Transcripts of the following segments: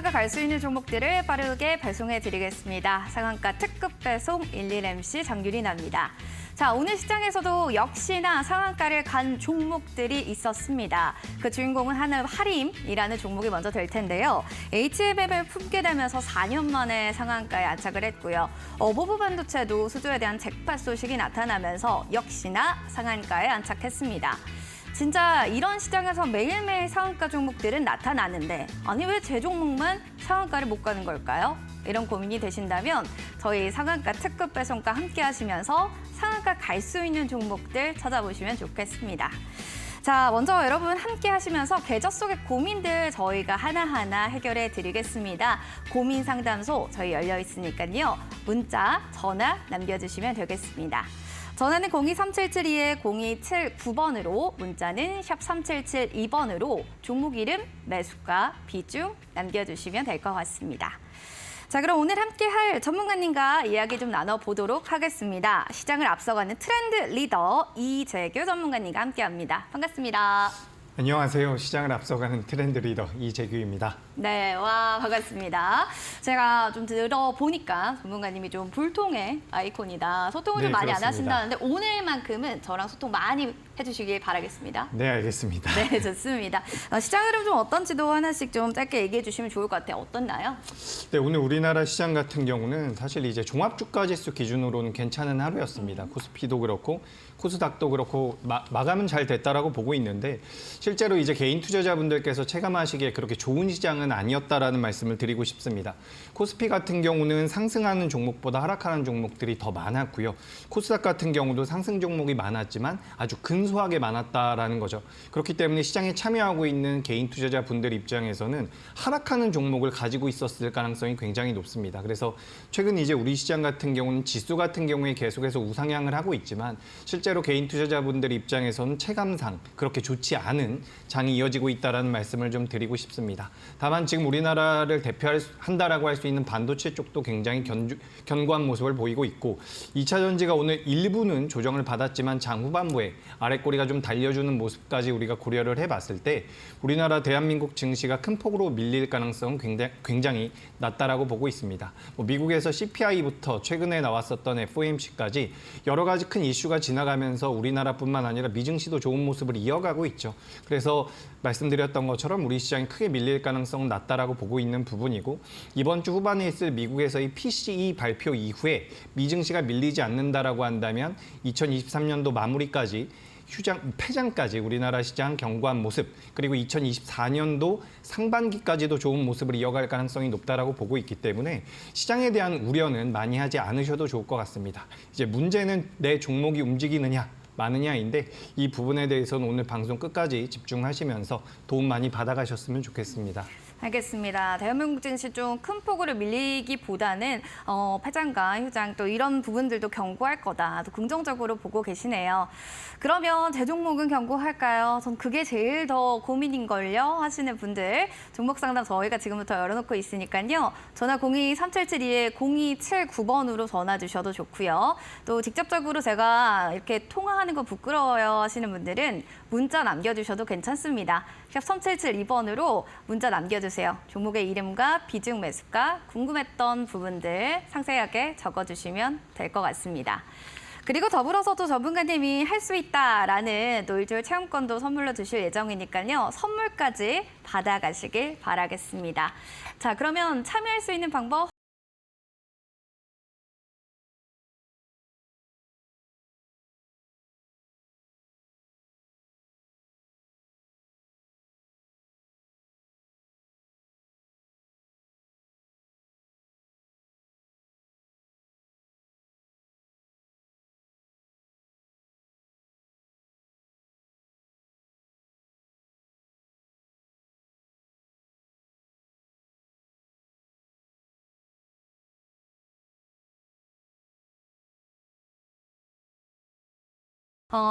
상한가 갈 수 있는 종목들을 빠르게 배송해 드리겠습니다. 상한가 특급 배송 11MC 장유린입니다. 자, 오늘 시장에서도 역시나 상한가를 간 종목들이 있었습니다. 그 주인공은 하림이라는 종목이 먼저 될 텐데요. HMM을 품게 되면서 4년 만에 상한가에 안착을 했고요. 어버브 반도체도 수주에 대한 잭팟 소식이 나타나면서 역시나 상한가에 안착했습니다. 진짜 이런 시장에서 매일매일 상한가 종목들은 나타나는데 아니 왜 제 종목만 상한가를 못 가는 걸까요? 이런 고민이 되신다면 저희 상한가 특급 배송과 함께 하시면서 상한가 갈 수 있는 종목들 찾아보시면 좋겠습니다. 자, 먼저 여러분 함께 하시면서 계좌 속의 고민들 저희가 하나하나 해결해 드리겠습니다. 고민 상담소 저희 열려 있으니까요. 문자, 전화 남겨주시면 되겠습니다. 전화는 023772-0279번으로, 문자는 샵 3772번으로 종목 이름, 매수가, 비중 남겨주시면 될 것 같습니다. 자, 그럼 오늘 함께할 전문가님과 이야기 좀 나눠보도록 하겠습니다. 시장을 앞서가는 트렌드 리더 이재규 전문가님과 함께합니다. 반갑습니다. 안녕하세요. 시장을 앞서가는 트렌드 리더 이재규입니다. 네, 와 반갑습니다. 제가 좀 들어보니까 전문가님이 좀 불통의 아이콘이다. 소통을 좀 많이 그렇습니다. 안 하신다는데 오늘만큼은 저랑 소통 많이 해주시길 바라겠습니다. 네, 알겠습니다. 네, 좋습니다. 시장 흐름 좀 어떤지도 하나씩 좀 짧게 얘기해 주시면 좋을 것 같아요. 어떻나요? 네, 오늘 우리나라 시장 같은 경우는 사실 이제 종합주가지수 기준으로는 괜찮은 하루였습니다. 코스피도 그렇고 코스닥도 그렇고 마감은 잘 됐다라고 보고 있는데 실제로 이제 개인 투자자분들께서 체감하시기에 그렇게 좋은 시장은 아니었다라는 말씀을 드리고 싶습니다. 코스피 같은 경우는 상승하는 종목보다 하락하는 종목들이 더 많았고요. 코스닥 같은 경우도 상승 종목이 많았지만 아주 근소하게 많았다라는 거죠. 그렇기 때문에 시장에 참여하고 있는 개인 투자자분들 입장에서는 하락하는 종목을 가지고 있었을 가능성이 굉장히 높습니다. 그래서 최근 이제 우리 시장 같은 경우는 지수 같은 경우에 계속해서 우상향을 하고 있지만 실제로 개인 투자자분들 입장에서는 체감상 그렇게 좋지 않은 장이 이어지고 있다는 말씀을 좀 드리고 싶습니다. 다만 지금 우리나라를 대표한다라고 할 수 있는 반도체 쪽도 굉장히 견고한 모습을 보이고 있고 2차 전지가 오늘 일부는 조정을 받았지만 장 후반부에 아랫꼬리가 좀 달려주는 모습까지 우리가 고려를 해봤을 때 우리나라 대한민국 증시가 큰 폭으로 밀릴 가능성은 굉장히 낮다라고 보고 있습니다. 미국에서 CPI부터 최근에 나왔었던 FOMC까지 여러 가지 큰 이슈가 지나가면서 우리나라뿐만 아니라 미증시도 좋은 모습을 이어가고 있죠. 그래서 말씀드렸던 것처럼 우리 시장이 크게 밀릴 가능성은 낮다라고 보고 있는 부분이고 이번 주 후반에 있을 미국에서의 PCE 발표 이후에 미증시가 밀리지 않는다라고 한다면 2023년도 마무리까지 폐장까지 우리나라 시장 견고한 모습, 그리고 2024년도 상반기까지도 좋은 모습을 이어갈 가능성이 높다라고 보고 있기 때문에 시장에 대한 우려는 많이 하지 않으셔도 좋을 것 같습니다. 이제 문제는 내 종목이 움직이느냐, 마느냐인데 이 부분에 대해서는 오늘 방송 끝까지 집중하시면서 도움 많이 받아가셨으면 좋겠습니다. 알겠습니다. 대한민국 증시 좀 큰 폭으로 밀리기보다는 폐장과 휴장 또 이런 부분들도 견고할 거다. 또 긍정적으로 보고 계시네요. 그러면 제 종목은 견고할까요? 전 그게 제일 더 고민인걸요 하시는 분들 종목 상담 저희가 지금부터 열어놓고 있으니까요. 전화 023772-0279번으로 전화 주셔도 좋고요. 또 직접적으로 제가 이렇게 통화하는 거 부끄러워요 하시는 분들은 문자 남겨주셔도 괜찮습니다. 샵 3772번으로 문자 남겨주세요. 종목의 이름과 비중 매수가, 궁금했던 부분들 상세하게 적어주시면 될 것 같습니다. 그리고 더불어서도 전문가님이 할 수 있다라는 또 일주일 체험권도 선물로 주실 예정이니까요. 선물까지 받아가시길 바라겠습니다. 자, 그러면 참여할 수 있는 방법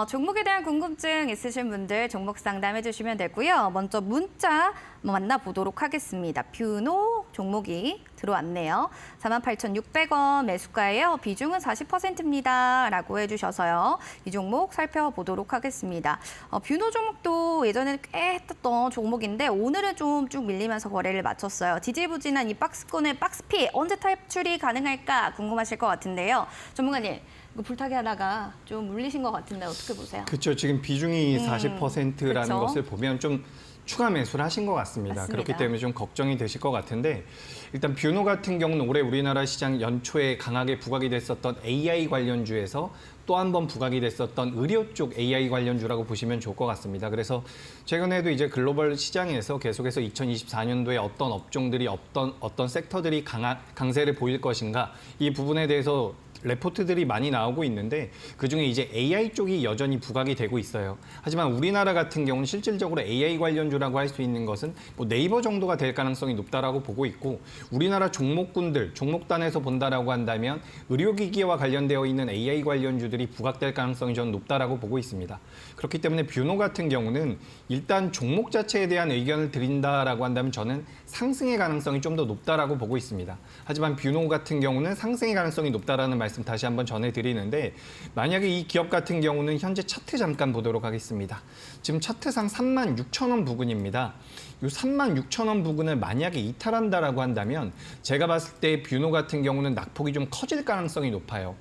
종목에 대한 궁금증 있으신 분들 종목 상담해 주시면 되고요. 먼저 문자 만나보도록 하겠습니다. 뷰노 종목이 들어왔네요. 48,600원 매수가예요. 비중은 40%입니다. 라고 해주셔서요. 이 종목 살펴보도록 하겠습니다. 뷰노 종목도 예전에 꽤 했던 종목인데 오늘은 좀 쭉 밀리면서 거래를 마쳤어요. 지지부진한 이 박스권의 박스피 언제 탈출이 가능할까 궁금하실 것 같은데요. 전문가님, 이거 불타기 하다가 좀 물리신 것 같은데 어떻게 보세요? 그렇죠. 지금 비중이 40%라는 그쵸. 것을 보면 좀 추가 매수를 하신 것 같습니다. 맞습니다. 그렇기 때문에 좀 걱정이 되실 것 같은데 일단 뷰노 같은 경우는 올해 우리나라 시장 연초에 강하게 부각이 됐었던 AI 관련주에서 또 한 번 부각이 됐었던 의료 쪽 AI 관련주라고 보시면 좋을 것 같습니다. 그래서 최근에도 이제 글로벌 시장에서 계속해서 2024년도에 어떤 업종들이 어떤 섹터들이 강세를 보일 것인가 이 부분에 대해서 레포트들이 많이 나오고 있는데 그중에 이제 AI 쪽이 여전히 부각이 되고 있어요. 하지만 우리나라 같은 경우는 실질적으로 AI 관련주라고 할 수 있는 것은 뭐 네이버 정도가 될 가능성이 높다라고 보고 있고 우리나라 종목군들, 종목단에서 본다라고 한다면 의료기기와 관련되어 있는 AI 관련주들이 부각될 가능성이 저는 높다라고 보고 있습니다. 그렇기 때문에 뷰노 같은 경우는 일단 종목 자체에 대한 의견을 드린다라고 한다면 저는 상승의 가능성이 좀 더 높다라고 보고 있습니다. 하지만 뷰노 같은 경우는 상승의 가능성이 높다라는 말씀 다시 한번 전해드리는데 만약에 이 기업 같은 경우는 현재 차트 잠깐 보도록 하겠습니다. 지금 차트상 36,000원 부근입니다. 이 36,000원 부근을 만약에 이탈한다라고 한다면 제가 봤을 때 뷰노 같은 경우는 낙폭이 좀 커질 가능성이 높아요.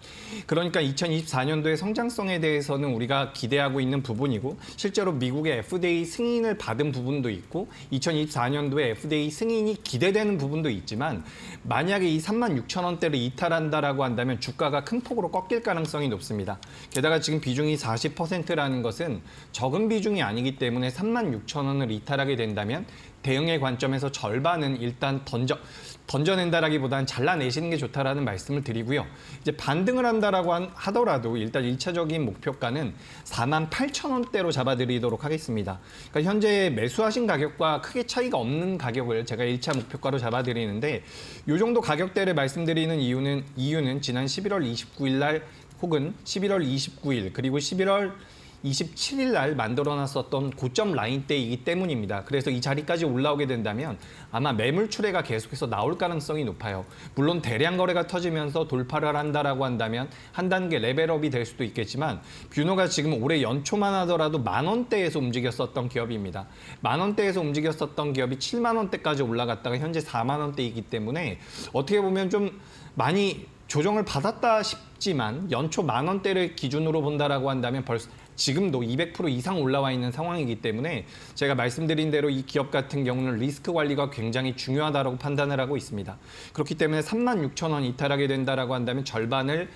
그러니까 2024년도의 성장성에 대해서는 우리가 기대하고 있는 부분이고 실제로 미국의 FDA 승인을 받은 부분도 있고 2024년도에 FDA 승인이 기대되는 부분도 있지만 만약에 이 36,000원대를 이탈한다라고 한다면 주가가 큰 폭으로 꺾일 가능성이 높습니다. 게다가 지금 비중이 40%라는 것은 적은 비중이 아니기 때문에 36,000원을 이탈하게 된다면 대응의 관점에서 절반은 일단 던져낸다라기보다는 잘라내시는 게 좋다라는 말씀을 드리고요. 이제 반등을 한다라고 하더라도 일단 1차적인 목표가는 48,000원대로 잡아드리도록 하겠습니다. 그러니까 현재 매수하신 가격과 크게 차이가 없는 가격을 제가 1차 목표가로 잡아드리는데 이 정도 가격대를 말씀드리는 이유는 지난 11월 29일 날 혹은 11월 29일 그리고 11월 27일 날 만들어놨었던 고점 라인대이기 때문입니다. 그래서 이 자리까지 올라오게 된다면 아마 매물 출회가 계속해서 나올 가능성이 높아요. 물론 대량 거래가 터지면서 돌파를 한다라고 한다면 한 단계 레벨업이 될 수도 있겠지만 뷰노가 지금 올해 연초만 하더라도 10,000원대에서 움직였었던 기업입니다. 10,000원대에서 움직였었던 기업이 70,000원대까지 올라갔다가 현재 40,000원대이기 때문에 어떻게 보면 좀 많이 조정을 받았다 싶지만 연초 10,000원대를 기준으로 본다라고 한다면 벌써 지금도 200% 이상 올라와 있는 상황이기 때문에 제가 말씀드린 대로 이 기업 같은 경우는 리스크 관리가 굉장히 중요하다고 판단을 하고 있습니다. 그렇기 때문에 36,000원 이탈하게 된다라고 한다면 절반을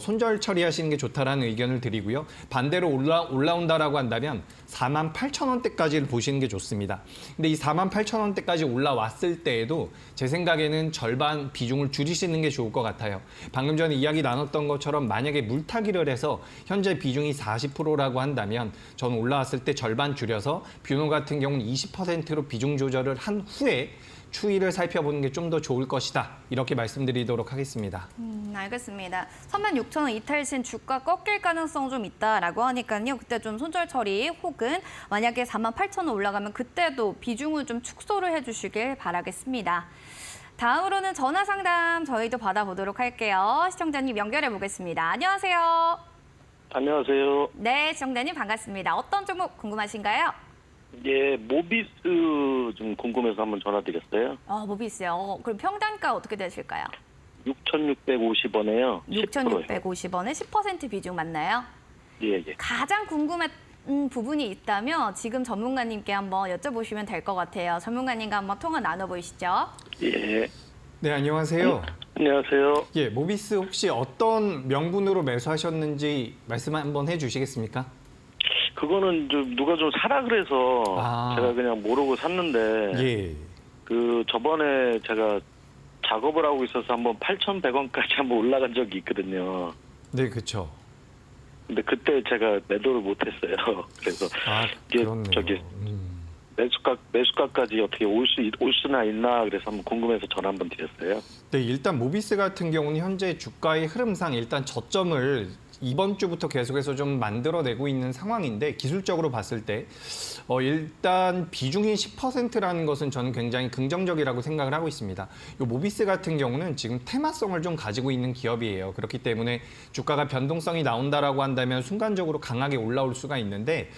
손절 처리하시는 게 좋다라는 의견을 드리고요. 반대로 올라온다라고 한다면 48,000원대까지를 보시는 게 좋습니다. 근데 이 48,000원대까지 올라왔을 때에도 제 생각에는 절반 비중을 줄이시는 게 좋을 것 같아요. 방금 전에 이야기 나눴던 것처럼 만약에 물타기를 해서 현재 비중이 40%라고 한다면 저는 올라왔을 때 절반 줄여서 뷰노 같은 경우는 20%로 비중 조절을 한 후에 추이를 살펴보는 게 좀 더 좋을 것이다. 이렇게 말씀드리도록 하겠습니다. 알겠습니다. 36,000원 이탈 신 주가 꺾일 가능성 좀 있다라고 하니까요. 그때 좀 손절 처리 혹은 만약에 48,000원 올라가면 그때도 비중을 좀 축소를 해주시길 바라겠습니다. 다음으로는 전화 상담 저희도 받아보도록 할게요. 시청자님 연결해 보겠습니다. 안녕하세요. 안녕하세요. 네, 시청자님 반갑습니다. 어떤 종목 궁금하신가요? 예, 모비스 좀 궁금해서 한번 전화드렸어요. 모비스요. 그럼 평단가 어떻게 되실까요? 6,650원에요. 6,650원에 10% 비중 맞나요? 예, 예. 가장 궁금한 부분이 있다면 지금 전문가님께 한번 여쭤보시면 될 것 같아요. 전문가님과 한번 통화 나눠보시죠. 예. 네, 안녕하세요. 안녕하세요. 예, 모비스 혹시 어떤 명분으로 매수하셨는지 말씀 한번 해주시겠습니까? 그거는 좀 누가 좀 사라 그래서 제가 그냥 모르고 샀는데 예. 그 저번에 제가 작업을 하고 있어서 한번 8,100원까지 한번 올라간 적이 있거든요. 네, 그렇죠. 근데 그때 제가 매도를 못했어요. 그래서 이게 그렇네요. 저기 매수가까지 어떻게 올 수나 있나 그래서 한번 궁금해서 전화 한번 드렸어요. 네, 일단 모비스 같은 경우는 현재 주가의 흐름상 일단 저점을 이번 주부터 계속해서 좀 만들어내고 있는 상황인데 기술적으로 봤을 때 일단 비중이 10%라는 것은 저는 굉장히 긍정적이라고 생각을 하고 있습니다. 이 모비스 같은 경우는 지금 테마성을 좀 가지고 있는 기업이에요. 그렇기 때문에 주가가 변동성이 나온다라고 한다면 순간적으로 강하게 올라올 수가 있는데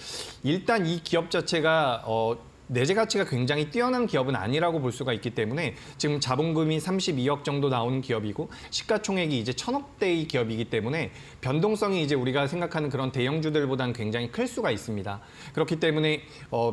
일단 이 기업 자체가 내재 가치가 굉장히 뛰어난 기업은 아니라고 볼 수가 있기 때문에 지금 자본금이 32억 정도 나오는 기업이고 시가총액이 이제 1,000억대의 기업이기 때문에 변동성이 이제 우리가 생각하는 그런 대형주들보다는 굉장히 클 수가 있습니다. 그렇기 때문에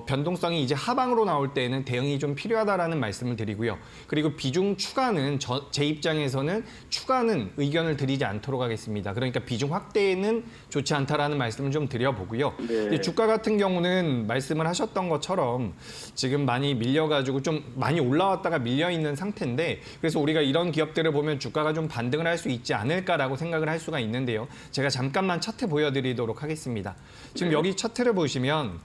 변동성이 이제 하방으로 나올 때에는 대응이 좀 필요하다라는 말씀을 드리고요. 그리고 비중 추가는 제 입장에서는 추가는 의견을 드리지 않도록 하겠습니다. 그러니까 비중 확대는 좋지 않다라는 말씀을 좀 드려보고요. 네. 주가 같은 경우는 말씀을 하셨던 것처럼 지금 많이 밀려가지고 좀 많이 올라왔다가 밀려 있는 상태인데 그래서 우리가 이런 기업들을 보면 주가가 좀 반등을 할 수 있지 않을까라고 생각을 할 수가 있는데요. 제가 잠깐만 차트 보여드리도록 하겠습니다. 지금 여기 차트를 보시면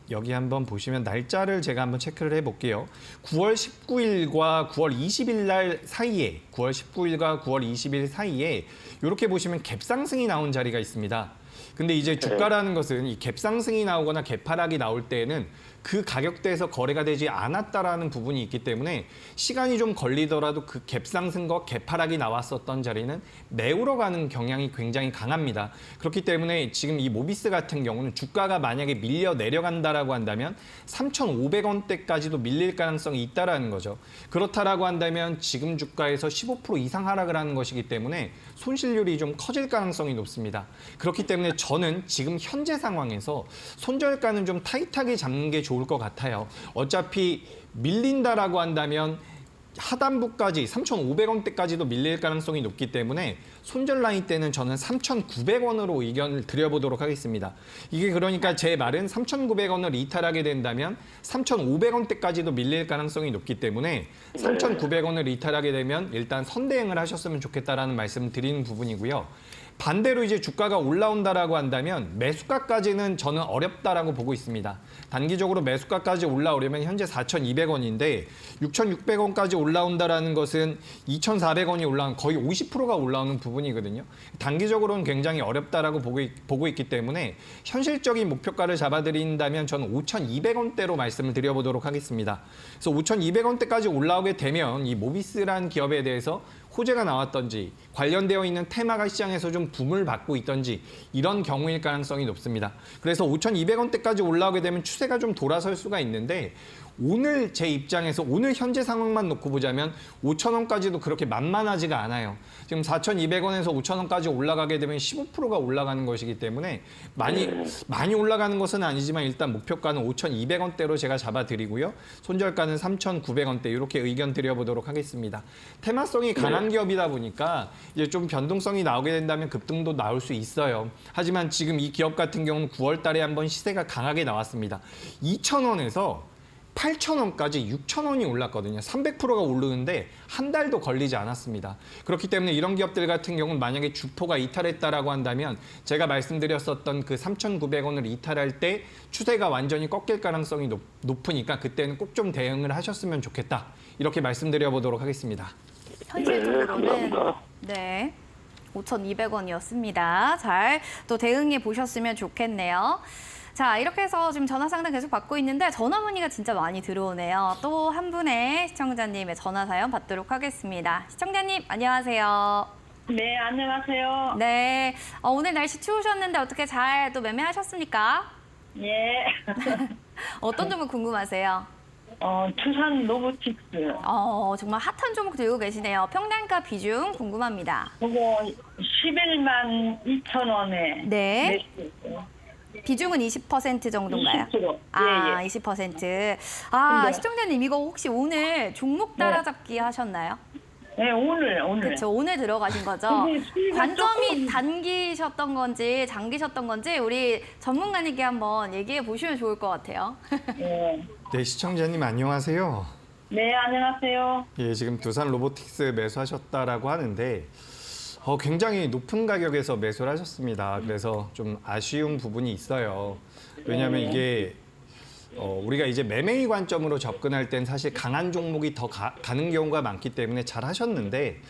여기 한번 보시면 날짜를 제가 한번 체크를 해볼게요. 9월 19일과 9월 20일 날 사이에 9월 19일과 9월 20일 사이에 이렇게 보시면 갭상승이 나온 자리가 있습니다. 근데 이제 주가라는 것은 이 갭상승이 나오거나 갭하락이 나올 때에는 그 가격대에서 거래가 되지 않았다라는 부분이 있기 때문에 시간이 좀 걸리더라도 그 갭상승과 갭하락이 나왔었던 자리는 내우러 가는 경향이 굉장히 강합니다. 그렇기 때문에 지금 이 모비스 같은 경우는 주가가 만약에 밀려 내려간다라고 한다면 3,500원대까지도 밀릴 가능성이 있다라는 거죠. 그렇다라고 한다면 지금 주가에서 15% 이상 하락을 하는 것이기 때문에 손실률이 좀 커질 가능성이 높습니다. 그렇기 때문에 저는 지금 현재 상황에서 손절가는 좀 타이트하게 잡는 게 좋을 것 같아요. 어차피 밀린다라고 한다면 하단부까지 3,500원대까지도 밀릴 가능성이 높기 때문에 손절 라인 때는 저는 3,900원으로 의견을 드려보도록 하겠습니다. 이게 그러니까 제 말은 3,900원을 이탈하게 된다면 3,500원대까지도 밀릴 가능성이 높기 때문에 3,900원을 이탈하게 되면 일단 선대응을 하셨으면 좋겠다라는 말씀을 드리는 부분이고요. 반대로 이제 주가가 올라온다라고 한다면 매수가까지는 저는 어렵다라고 보고 있습니다. 단기적으로 매수가까지 올라오려면 현재 4,200원인데 6,600원까지 올라온다라는 것은 2,400원이 올라온 거의 50%가 올라오는 부분이거든요. 단기적으로는 굉장히 어렵다라고 보고 있기 때문에 현실적인 목표가를 잡아드린다면 저는 5,200원대로 말씀을 드려보도록 하겠습니다. 그래서 5,200원대까지 올라오게 되면 이 모비스라는 기업에 대해서 호재가 나왔던지 관련되어 있는 테마가 시장에서 좀 붐을 받고 있던지 이런 경우일 가능성이 높습니다. 그래서 5,200원대까지 올라오게 되면 추세가 좀 돌아설 수가 있는데 오늘 제 입장에서 오늘 현재 상황만 놓고 보자면 5,000원까지도 그렇게 만만하지가 않아요. 지금 4,200원에서 5,000원까지 올라가게 되면 15%가 올라가는 것이기 때문에 많이 올라가는 것은 아니지만 일단 목표가는 5,200원대로 제가 잡아드리고요. 손절가는 3,900원대 이렇게 의견 드려보도록 하겠습니다. 테마성이 강한 기업이다 보니까 이제 좀 변동성이 나오게 된다면 급등도 나올 수 있어요. 하지만 지금 이 기업 같은 경우는 9월 달에 한번 시세가 강하게 나왔습니다. 2,000원에서 8,000원까지 6,000원이 올랐거든요. 300%가 오르는데 한 달도 걸리지 않았습니다. 그렇기 때문에 이런 기업들 같은 경우는 만약에 주포가 이탈했다라고 한다면 제가 말씀드렸었던 그 3,900원을 이탈할 때 추세가 완전히 꺾일 가능성이 높으니까 그때는 꼭 좀 대응을 하셨으면 좋겠다. 이렇게 말씀드려보도록 하겠습니다. 현실적으로는 네, 5,200원이었습니다. 잘 또 대응해 보셨으면 좋겠네요. 자, 이렇게 해서 지금 전화 상담 계속 받고 있는데 전화 문의가 진짜 많이 들어오네요. 또 한 분의 시청자님의 전화 사연 받도록 하겠습니다. 시청자님, 안녕하세요. 네, 안녕하세요. 네, 오늘 날씨 추우셨는데 어떻게 잘 또 매매하셨습니까? 예. 어떤 점을 궁금하세요? 투산 로보틱스. 정말 핫한 종목 들고 계시네요. 평단가 비중 궁금합니다. 그거 11만 2천 원에. 네. 비중은 20% 정도인가요? 20%. 아, 예, 예. 20%. 네. 시청자님 이거 혹시 오늘 종목 따라잡기 하셨나요? 네, 오늘. 그렇죠. 오늘 들어가신 거죠. 근데 수익은 관점이 조금- 단기셨던 건지 장기셨던 건지 우리 전문가님께 한번 얘기해 보시면 좋을 것 같아요. 예. 네, 시청자님 안녕하세요. 네, 안녕하세요. 예, 지금 두산 로보틱스 매수하셨다라고 하는데 굉장히 높은 가격에서 매수를 하셨습니다. 그래서 좀 아쉬운 부분이 있어요. 왜냐하면 이게 우리가 이제 매매의 관점으로 접근할 땐 사실 강한 종목이 더 가는 경우가 많기 때문에 잘 하셨는데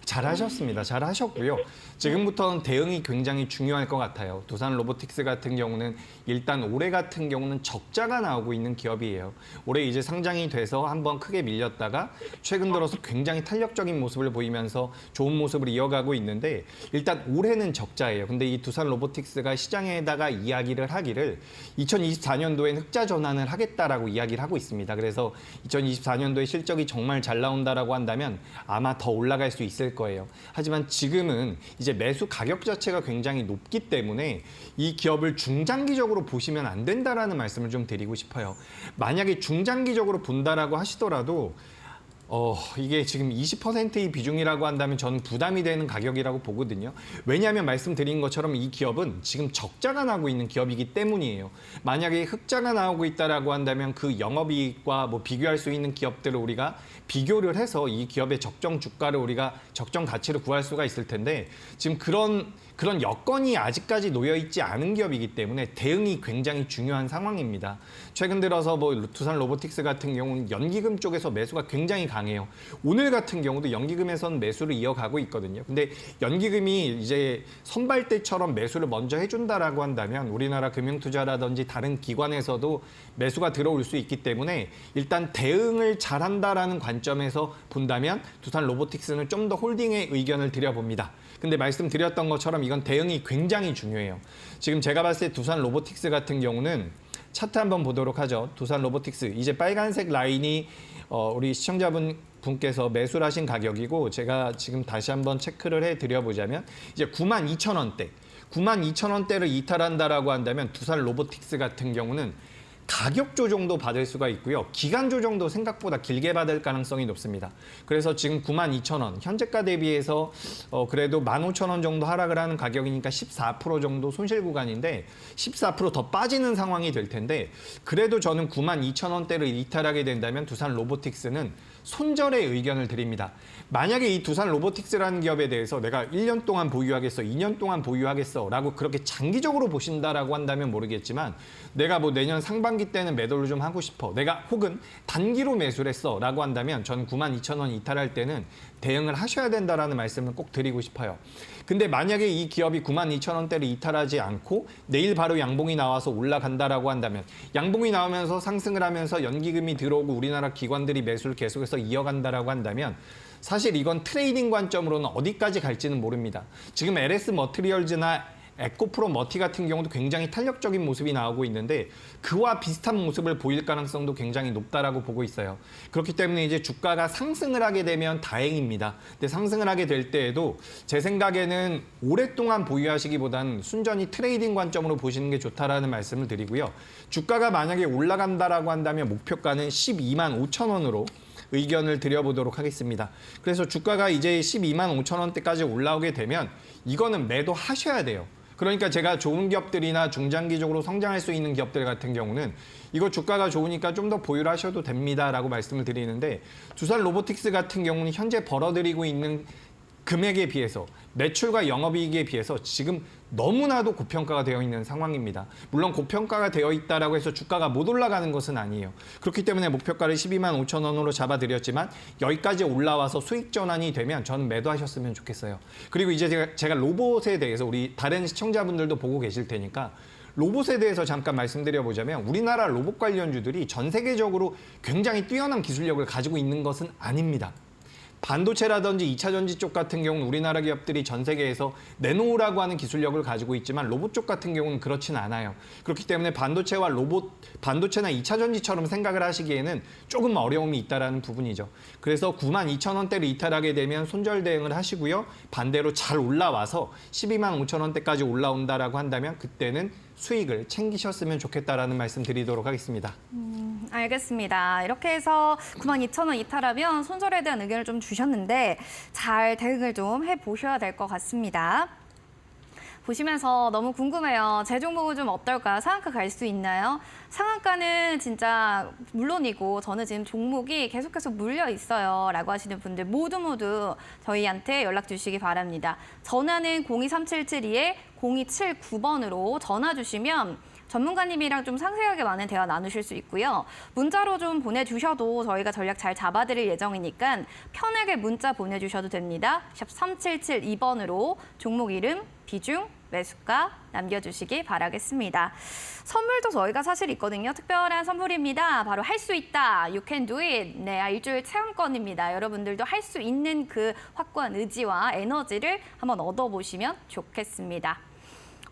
잘하셨습니다. 잘하셨고요. 지금부터는 대응이 굉장히 중요할 것 같아요. 두산 로보틱스 같은 경우는 일단 올해 같은 경우는 적자가 나오고 있는 기업이에요. 올해 이제 상장이 돼서 한번 크게 밀렸다가 최근 들어서 굉장히 탄력적인 모습을 보이면서 좋은 모습을 이어가고 있는데 일단 올해는 적자예요. 근데 이 두산 로보틱스가 시장에다가 이야기를 하기를 2024년도엔 흑자 전환을 하겠다라고 이야기를 하고 있습니다. 그래서 2024년도에 실적이 정말 잘 나온다라고 한다면 아마 더 올라갈 수 있을 거예요. 하지만 지금은 이제 매수 가격 자체가 굉장히 높기 때문에 이 기업을 중장기적으로 보시면 안 된다라는 말씀을 좀 드리고 싶어요. 만약에 중장기적으로 본다라고 하시더라도 이게 지금 20%의 비중이라고 한다면 저는 부담이 되는 가격이라고 보거든요. 왜냐하면 말씀드린 것처럼 이 기업은 지금 적자가 나고 있는 기업이기 때문이에요. 만약에 흑자가 나오고 있다라고 한다면 그 영업이익과 뭐 비교할 수 있는 기업들을 우리가 비교를 해서 이 기업의 적정 주가를 우리가 적정 가치를 구할 수가 있을 텐데 지금 그런 여건이 아직까지 놓여 있지 않은 기업이기 때문에 대응이 굉장히 중요한 상황입니다. 최근 들어서 뭐 두산 로보틱스 같은 경우는 연기금 쪽에서 매수가 굉장히 강해요. 오늘 같은 경우도 연기금에선 매수를 이어가고 있거든요. 근데 연기금이 이제 선발 때처럼 매수를 먼저 해준다라고 한다면 우리나라 금융투자라든지 다른 기관에서도 매수가 들어올 수 있기 때문에 일단 대응을 잘한다라는 관점에서 본다면 두산 로보틱스는 좀 더 홀딩의 의견을 드려봅니다. 근데 말씀드렸던 것처럼 이건 대응이 굉장히 중요해요. 지금 제가 봤을 때 두산 로보틱스 같은 경우는 차트 한번 보도록 하죠. 두산 로보틱스 이제 빨간색 라인이 우리 시청자분께서 매수를 하신 가격이고 제가 지금 다시 한번 체크를 해드려보자면 이제 92,000원대 92,000원대를 이탈한다라고 한다면 두산 로보틱스 같은 경우는 가격 조정도 받을 수가 있고요. 기간 조정도 생각보다 길게 받을 가능성이 높습니다. 그래서 지금 92,000원, 현재가 대비해서 그래도 15,000원 정도 하락을 하는 가격이니까 14% 정도 손실 구간인데 14% 더 빠지는 상황이 될 텐데 그래도 저는 92,000원대를 이탈하게 된다면 두산 로보틱스는 손절의 의견을 드립니다. 만약에 이 두산 로보틱스라는 기업에 대해서 내가 1년 동안 보유하겠어, 2년 동안 보유하겠어 라고 그렇게 장기적으로 보신다라고 한다면 모르겠지만 내가 뭐 내년 상반기 때는 매도를 좀 하고 싶어. 내가 혹은 단기로 매수를 했어 라고 한다면 저는 92,000원 이탈할 때는 대응을 하셔야 된다라는 말씀을 꼭 드리고 싶어요. 근데 만약에 이 기업이 92,000원대를 이탈하지 않고 내일 바로 양봉이 나와서 올라간다라고 한다면 양봉이 나오면서 상승을 하면서 연기금이 들어오고 우리나라 기관들이 매수를 계속해서 이어간다라고 한다면 사실 이건 트레이딩 관점으로는 어디까지 갈지는 모릅니다. 지금 LS 머티리얼즈나 에코프로 머티 같은 경우도 굉장히 탄력적인 모습이 나오고 있는데 그와 비슷한 모습을 보일 가능성도 굉장히 높다라고 보고 있어요. 그렇기 때문에 이제 주가가 상승을 하게 되면 다행입니다. 근데 상승을 하게 될 때에도 제 생각에는 오랫동안 보유하시기보다는 순전히 트레이딩 관점으로 보시는 게 좋다라는 말씀을 드리고요. 주가가 만약에 올라간다라고 한다면 목표가는 12만 5천 원으로 의견을 드려보도록 하겠습니다. 그래서 주가가 이제 12만 5천 원대까지 올라오게 되면 이거는 매도하셔야 돼요. 그러니까 제가 좋은 기업들이나 중장기적으로 성장할 수 있는 기업들 같은 경우는 이거 주가가 좋으니까 좀 더 보유를 하셔도 됩니다라고 말씀을 드리는데 두산 로보틱스 같은 경우는 현재 벌어들이고 있는 금액에 비해서 매출과 영업이익에 비해서 지금 너무나도 고평가가 되어 있는 상황입니다. 물론 고평가가 되어 있다라고 해서 주가가 못 올라가는 것은 아니에요. 그렇기 때문에 목표가를 12만 5천 원으로 잡아드렸지만 여기까지 올라와서 수익 전환이 되면 저는 매도하셨으면 좋겠어요. 그리고 이제 제가 로봇에 대해서 우리 다른 시청자분들도 보고 계실 테니까 로봇에 대해서 잠깐 말씀드려보자면 우리나라 로봇 관련주들이 전 세계적으로 굉장히 뛰어난 기술력을 가지고 있는 것은 아닙니다. 반도체라든지 2차 전지 쪽 같은 경우는 우리나라 기업들이 전 세계에서 내놓으라고 하는 기술력을 가지고 있지만 로봇 쪽 같은 경우는 그렇진 않아요. 그렇기 때문에 반도체나 2차 전지처럼 생각을 하시기에는 조금 어려움이 있다라는 부분이죠. 그래서 92,000원대를 이탈하게 되면 손절 대응을 하시고요. 반대로 잘 올라와서 12만 5천 원대까지 올라온다라고 한다면 그때는 수익을 챙기셨으면 좋겠다라는 말씀 드리도록 하겠습니다. 알겠습니다. 이렇게 해서 92,000원 이탈하면 손절에 대한 의견을 좀 주셨는데 잘 대응을 좀 해보셔야 될 것 같습니다. 보시면서 너무 궁금해요. 제 종목은 좀 어떨까? 상한가 갈 수 있나요? 상한가는 진짜 물론이고 저는 지금 종목이 계속해서 물려 있어요. 라고 하시는 분들 모두 저희한테 연락 주시기 바랍니다. 전화는 023772-0279번으로 전화 주시면 전문가님이랑 좀 상세하게 많은 대화 나누실 수 있고요. 문자로 좀 보내주셔도 저희가 전략 잘 잡아드릴 예정이니까 편하게 문자 보내주셔도 됩니다. 샵 3772번으로 종목 이름, 비중, 매수가 남겨주시기 바라겠습니다. 선물도 저희가 사실 있거든요. 특별한 선물입니다. 바로 할 수 있다. You can do it. 네, 일주일 체험권입니다. 여러분들도 할 수 있는 그 확고한 의지와 에너지를 한번 얻어보시면 좋겠습니다.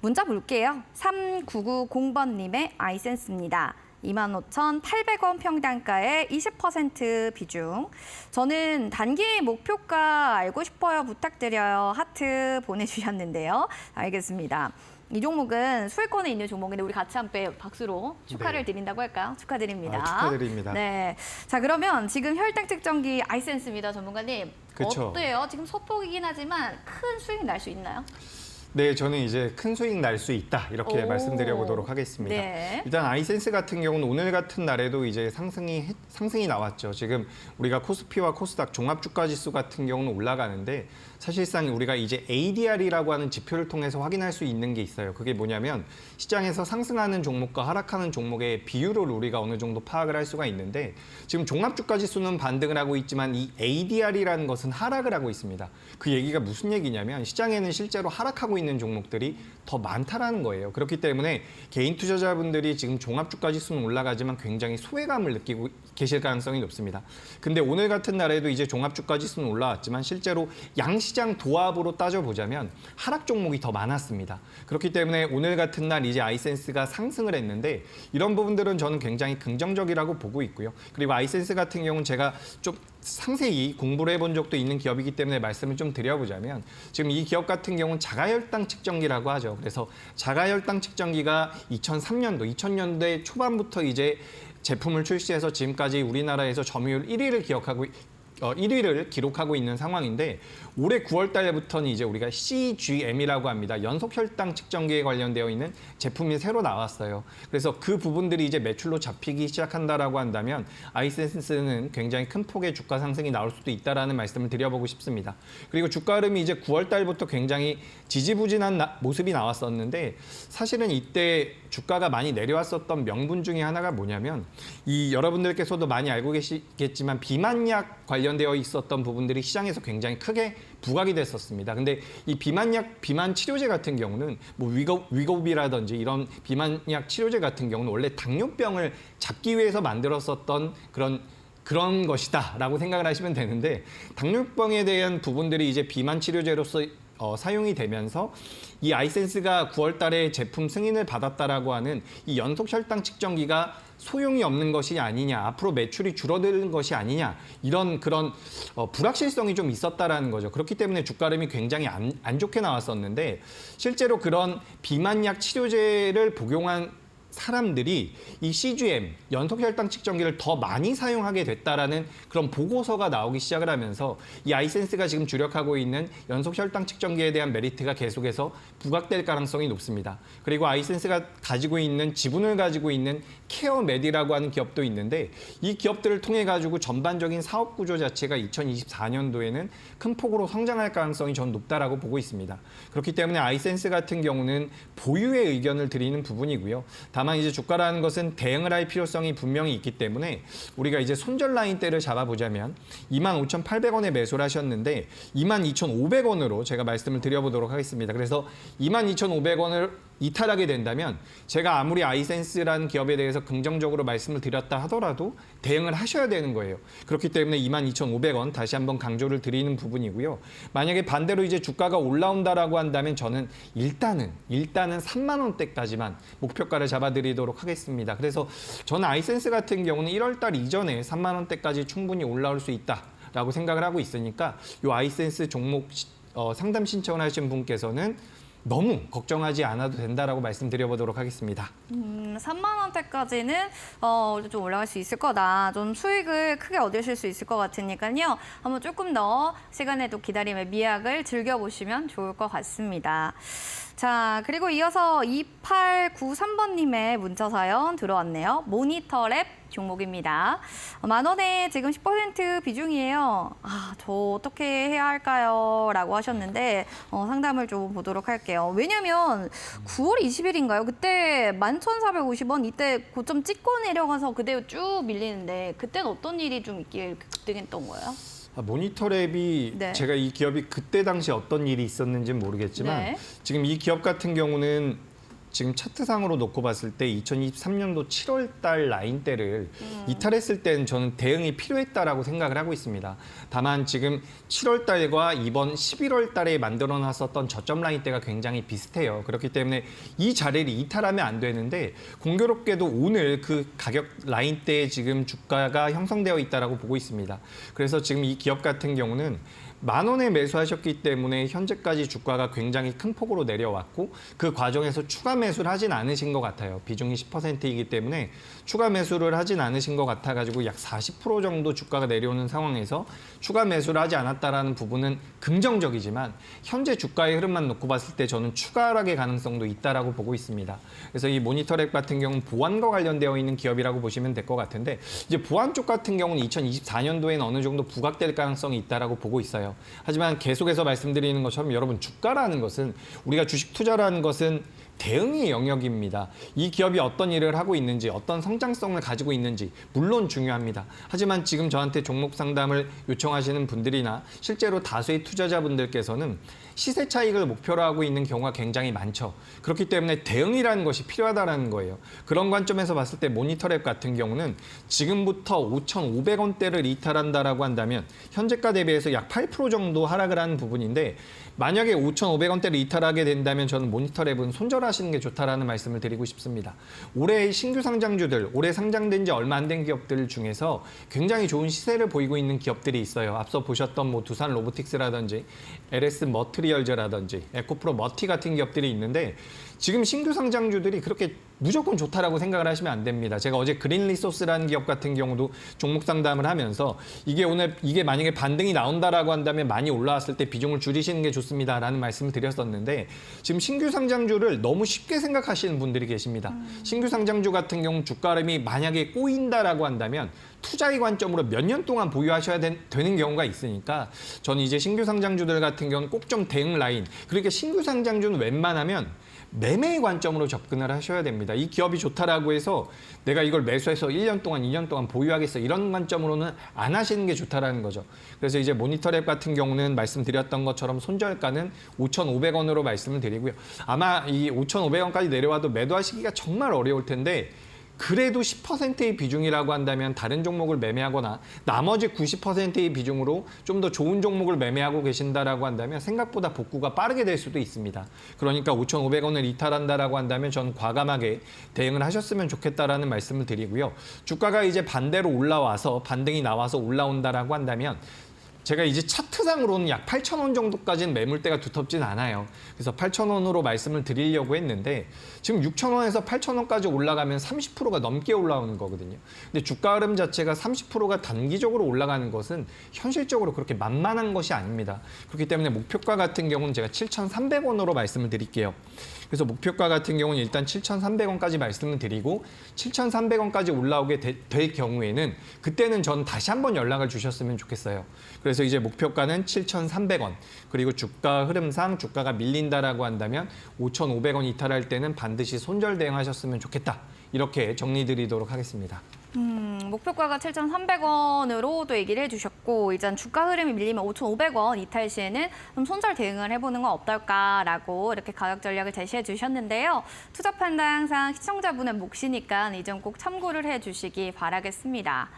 문자 볼게요. 3990번님의 아이센스입니다. 25,800원 평단가에 20% 비중. 저는 단기 목표가 알고 싶어요. 부탁드려요. 하트 보내주셨는데요. 알겠습니다. 이 종목은 수익권에 있는 종목인데 우리 같이 한번 박수로 축하를 네. 드린다고 할까요? 축하드립니다. 축하드립니다. 네. 자, 그러면 지금 혈당 측정기 아이센스입니다. 전문가님. 그쵸. 어때요? 지금 소폭이긴 하지만 큰 수익 날 수 있나요? 네, 저는 이제 큰 수익 날 수 있다 이렇게 오. 말씀드려 보도록 하겠습니다. 네. 일단 아이센스 같은 경우는 오늘 같은 날에도 이제 상승이 나왔죠. 지금 우리가 코스피와 코스닥 종합주가지수 같은 경우는 올라가는데 사실상 우리가 이제 ADR이라고 하는 지표를 통해서 확인할 수 있는 게 있어요. 그게 뭐냐면 시장에서 상승하는 종목과 하락하는 종목의 비율을 우리가 어느 정도 파악을 할 수가 있는데 지금 종합주가지수는 반등을 하고 있지만 이 ADR이라는 것은 하락을 하고 있습니다. 그 얘기가 무슨 얘기냐면 시장에는 실제로 하락하고 있는 종목들이 더 많다라는 거예요. 그렇기 때문에 개인 투자자분들이 지금 종합주가지수는 올라가지만 굉장히 소외감을 느끼고 계실 가능성이 높습니다. 근데 오늘 같은 날에도 이제 종합주가지수는 올라왔지만 실제로 양시장 도합으로 따져보자면 하락 종목이 더 많았습니다. 그렇기 때문에 오늘 같은 날 이제 아이센스가 상승을 했는데 이런 부분들은 저는 굉장히 긍정적이라고 보고 있고요. 그리고 아이센스 같은 경우는 제가 좀 상세히 공부를 해본 적도 있는 기업이기 때문에 말씀을 좀 드려보자면 지금 이 기업 같은 경우는 자가혈당 측정기라고 하죠. 그래서 자가혈당 측정기가 2003년도, 2000년대 초반부터 이제 제품을 출시해서 지금까지 우리나라에서 점유율 1위를 기록하고 있는 상황인데 올해 9월 달부터는 이제 우리가 CGM이라고 합니다. 연속혈당 측정기에 관련되어 있는 제품이 새로 나왔어요. 그래서 그 부분들이 이제 매출로 잡히기 시작한다라고 한다면 아이센스는 굉장히 큰 폭의 주가 상승이 나올 수도 있다라는 말씀을 드려보고 싶습니다. 그리고 주가 흐름이 이제 9월 달부터 굉장히 지지부진한 모습이 나왔었는데 사실은 이때 주가가 많이 내려왔었던 명분 중에 하나가 뭐냐면 이 여러분들께서도 많이 알고 계시겠지만 비만약 관련되어 있었던 부분들이 시장에서 굉장히 크게 부각이 됐었습니다. 근데 이 비만 치료제 같은 경우는 뭐 위고비라든지 이런 비만약 치료제 같은 경우는 원래 당뇨병을 잡기 위해서 만들었었던 그런 것이다라고 생각을 하시면 되는데 당뇨병에 대한 부분들이 이제 비만 치료제로서 사용이 되면서 이 아이센스가 9월 달에 제품 승인을 받았다라고 하는 이 연속 혈당 측정기가 소용이 없는 것이 아니냐, 앞으로 매출이 줄어드는 것이 아니냐 이런 그런 불확실성이 좀 있었다라는 거죠. 그렇기 때문에 주가 흐름이 굉장히 안 좋게 나왔었는데 실제로 그런 비만약 치료제를 복용한 사람들이 이 CGM, 연속혈당 측정기를 더 많이 사용하게 됐다라는 그런 보고서가 나오기 시작을 하면서 이 아이센스가 지금 주력하고 있는 연속혈당 측정기에 대한 메리트가 계속해서 부각될 가능성이 높습니다. 그리고 아이센스가 가지고 있는 지분을 가지고 있는 케어메디라고 하는 기업도 있는데 이 기업들을 통해 가지고 전반적인 사업 구조 자체가 2024년도에는 큰 폭으로 성장할 가능성이 전 높다라고 보고 있습니다. 그렇기 때문에 아이센스 같은 경우는 보유의 의견을 드리는 부분이고요. 다만 이제 주가라는 것은 대응을 할 필요성이 분명히 있기 때문에 우리가 이제 손절 라인대를 잡아보자면 25,800원에 매수를 하셨는데 22,500원으로 제가 말씀을 드려보도록 하겠습니다. 그래서 22,500원을 이탈하게 된다면 제가 아무리 아이센스라는 기업에 대해서 긍정적으로 말씀을 드렸다 하더라도 대응을 하셔야 되는 거예요. 그렇기 때문에 22,500원 다시 한번 강조를 드리는 부분이고요. 만약에 반대로 이제 주가가 올라온다라고 한다면 저는 일단은 3만 원대까지만 목표가를 잡아드리도록 하겠습니다. 그래서 저는 아이센스 같은 경우는 1월 달 이전에 3만 원대까지 충분히 올라올 수 있다라고 생각을 하고 있으니까 이 아이센스 종목 상담 신청을 하신 분께서는 너무 걱정하지 않아도 된다라고 말씀드려보도록 하겠습니다. 3만 원대까지는 좀 올라갈 수 있을 거다. 좀 수익을 크게 얻으실 수 있을 것 같으니까요. 한번 조금 더 시간에도 기다림의 미학을 즐겨보시면 좋을 것 같습니다. 자, 그리고 이어서 2893번님의 문자 사연 들어왔네요. 모니터랩 종목입니다. 10,000원에 지금 10% 비중이에요. 저 어떻게 해야 할까요? 라고 하셨는데 상담을 좀 보도록 할게요. 왜냐면 9월 20일인가요? 그때 11,450원 이때 고점 찍고 내려가서 그대로 쭉 밀리는데 그때는 어떤 일이 좀 있기에 이렇게 급등했던 거예요? 모니터랩이 네. 제가 이 기업이 그때 당시 어떤 일이 있었는지는 모르겠지만 네. 지금 이 기업 같은 경우는 지금 차트상으로 놓고 봤을 때 2023년도 7월 달 라인대를 이탈했을 때는 저는 대응이 필요했다라고 생각을 하고 있습니다. 다만 지금 7월 달과 이번 11월 달에 만들어 놨었던 저점 라인대가 굉장히 비슷해요. 그렇기 때문에 이 자리를 이탈하면 안 되는데 공교롭게도 오늘 그 가격 라인대에 지금 주가가 형성되어 있다라고 보고 있습니다. 그래서 지금 이 기업 같은 경우는 10,000원에 매수하셨기 때문에 현재까지 주가가 굉장히 큰 폭으로 내려왔고 그 과정에서 추가 매수를 하진 않으신 것 같아요. 비중이 10%이기 때문에 추가 매수를 하진 않으신 것 같아가지고 약 40% 정도 주가가 내려오는 상황에서 추가 매수를 하지 않았다라는 부분은 긍정적이지만 현재 주가의 흐름만 놓고 봤을 때 저는 추가 하락의 가능성도 있다라고 보고 있습니다. 그래서 이 모니터랩 같은 경우는 보안과 관련되어 있는 기업이라고 보시면 될 것 같은데 이제 보안 쪽 같은 경우는 2024년도에는 어느 정도 부각될 가능성이 있다라고 보고 있어요. 하지만 계속해서 말씀드리는 것처럼 여러분 주가라는 것은 우리가 주식 투자라는 것은 대응의 영역입니다. 이 기업이 어떤 일을 하고 있는지 어떤 성장성을 가지고 있는지 물론 중요합니다. 하지만 지금 저한테 종목 상담을 요청하시는 분들이나 실제로 다수의 투자자분들께서는 시세 차익을 목표로 하고 있는 경우가 굉장히 많죠. 그렇기 때문에 대응이라는 것이 필요하다는 거예요. 그런 관점에서 봤을 때 모니터랩 같은 경우는 지금부터 5,500원대를 이탈한다라고 한다면 현재가 대비해서 약 8% 정도 하락을 하는 부분인데 만약에 5,500원대를 이탈하게 된다면 저는 모니터랩은 손절하시는 게 좋다라는 말씀을 드리고 싶습니다. 올해 신규 상장주들, 올해 상장된 지 얼마 안 된 기업들 중에서 굉장히 좋은 시세를 보이고 있는 기업들이 있어요. 앞서 보셨던 뭐 두산 로보틱스라든지 LS 머트리얼즈라든지 에코프로 머티 같은 기업들이 있는데 지금 신규 상장주들이 그렇게 무조건 좋다라고 생각을 하시면 안 됩니다. 제가 어제 그린 리소스라는 기업 같은 경우도 종목 상담을 하면서 이게 만약에 반등이 나온다라고 한다면 많이 올라왔을 때 비중을 줄이시는 게 좋습니다라는 말씀을 드렸었는데 지금 신규 상장주를 너무 쉽게 생각하시는 분들이 계십니다. 신규 상장주 같은 경우 주가 흐름이 만약에 꼬인다라고 한다면 투자의 관점으로 몇 년 동안 보유하셔야 되는 경우가 있으니까 저는 이제 신규 상장주들 같은 경우는 꼭 좀 대응 라인, 그러니까 신규 상장주는 웬만하면 매매의 관점으로 접근을 하셔야 됩니다. 이 기업이 좋다라고 해서 내가 이걸 매수해서 1년 동안, 2년 동안 보유하겠어 이런 관점으로는 안 하시는 게 좋다라는 거죠. 그래서 이제 모니터랩 같은 경우는 말씀드렸던 것처럼 손절가는 5,500원으로 말씀을 드리고요. 아마 이 5,500원까지 내려와도 매도하시기가 정말 어려울 텐데 그래도 10%의 비중이라고 한다면 다른 종목을 매매하거나 나머지 90%의 비중으로 좀 더 좋은 종목을 매매하고 계신다라고 한다면 생각보다 복구가 빠르게 될 수도 있습니다. 그러니까 5,500원을 이탈한다라고 한다면 전 과감하게 대응을 하셨으면 좋겠다라는 말씀을 드리고요. 주가가 이제 반대로 올라와서 반등이 나와서 올라온다라고 한다면 제가 이제 차트상으로는 약 8,000원 정도까지는 매물대가 두텁진 않아요. 그래서 8,000원으로 말씀을 드리려고 했는데 지금 6,000원에서 8,000원까지 올라가면 30%가 넘게 올라오는 거거든요. 근데 주가 흐름 자체가 30%가 단기적으로 올라가는 것은 현실적으로 그렇게 만만한 것이 아닙니다. 그렇기 때문에 목표가 같은 경우는 제가 7,300원으로 말씀을 드릴게요. 그래서 목표가 같은 경우는 일단 7,300원까지 말씀을 드리고 7,300원까지 올라오게 될 경우에는 그때는 전 다시 한번 연락을 주셨으면 좋겠어요. 그래서 이제 목표가는 7,300원 그리고 주가 흐름상 주가가 밀린다라고 한다면 5,500원 이탈할 때는 반드시 손절 대응하셨으면 좋겠다. 이렇게 정리드리도록 하겠습니다. 목표가가 7,300원으로 또 얘기를 해주셨고 일단 주가 흐름이 밀리면 5,500원 이탈 시에는 좀 손절 대응을 해보는 건 어떨까라고 이렇게 가격 전략을 제시해 주셨는데요. 투자 판단 항상 시청자분의 몫이니까 이 점 꼭 참고를 해주시기 바라겠습니다.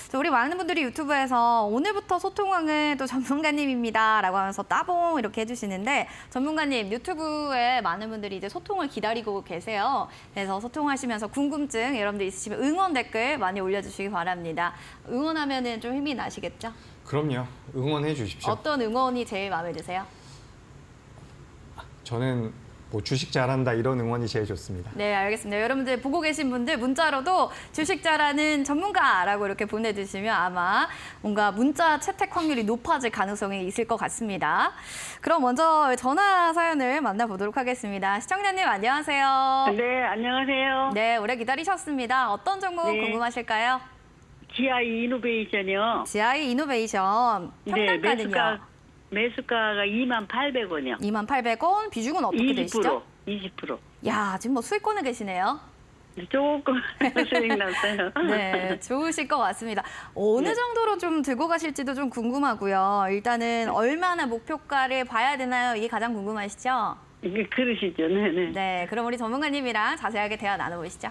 자, 우리 많은 분들이 유튜브에서 오늘부터 소통왕은 또 전문가님입니다라고 하면서 따봉 이렇게 해주시는데 전문가님 유튜브에 많은 분들이 이제 소통을 기다리고 계세요. 그래서 소통하시면서 궁금증 여러분들 있으시면 응원 댓글 많이 올려주시기 바랍니다. 응원하면은 좀 힘이 나시겠죠? 그럼요. 응원해 주십시오. 어떤 응원이 제일 마음에 드세요? 저는 뭐 주식 잘한다 이런 응원이 제일 좋습니다. 네, 알겠습니다. 여러분들 보고 계신 분들 문자로도 주식 잘하는 전문가라고 이렇게 보내주시면 아마 뭔가 문자 채택 확률이 높아질 가능성이 있을 것 같습니다. 그럼 먼저 전화 사연을 만나보도록 하겠습니다. 시청자님 안녕하세요. 네, 안녕하세요. 네, 오래 기다리셨습니다. 어떤 종목 네. 궁금하실까요? GI 이노베이션이요. GI 이노베이션 네, 평단가는요? 매수가가 28,000원이요. 28,000원, 비중은 어떻게 되시죠? 20%. 야, 지금 뭐 수익권에 계시네요. 조금 수익 났어요. 네, 좋으실 것 같습니다. 어느 네. 정도로 좀 들고 가실지도 좀 궁금하고요. 일단은 얼마나 목표가를 봐야 되나요? 이게 가장 궁금하시죠? 이게 그러시죠. 네네. 네, 그럼 우리 전문가님이랑 자세하게 대화 나눠보시죠.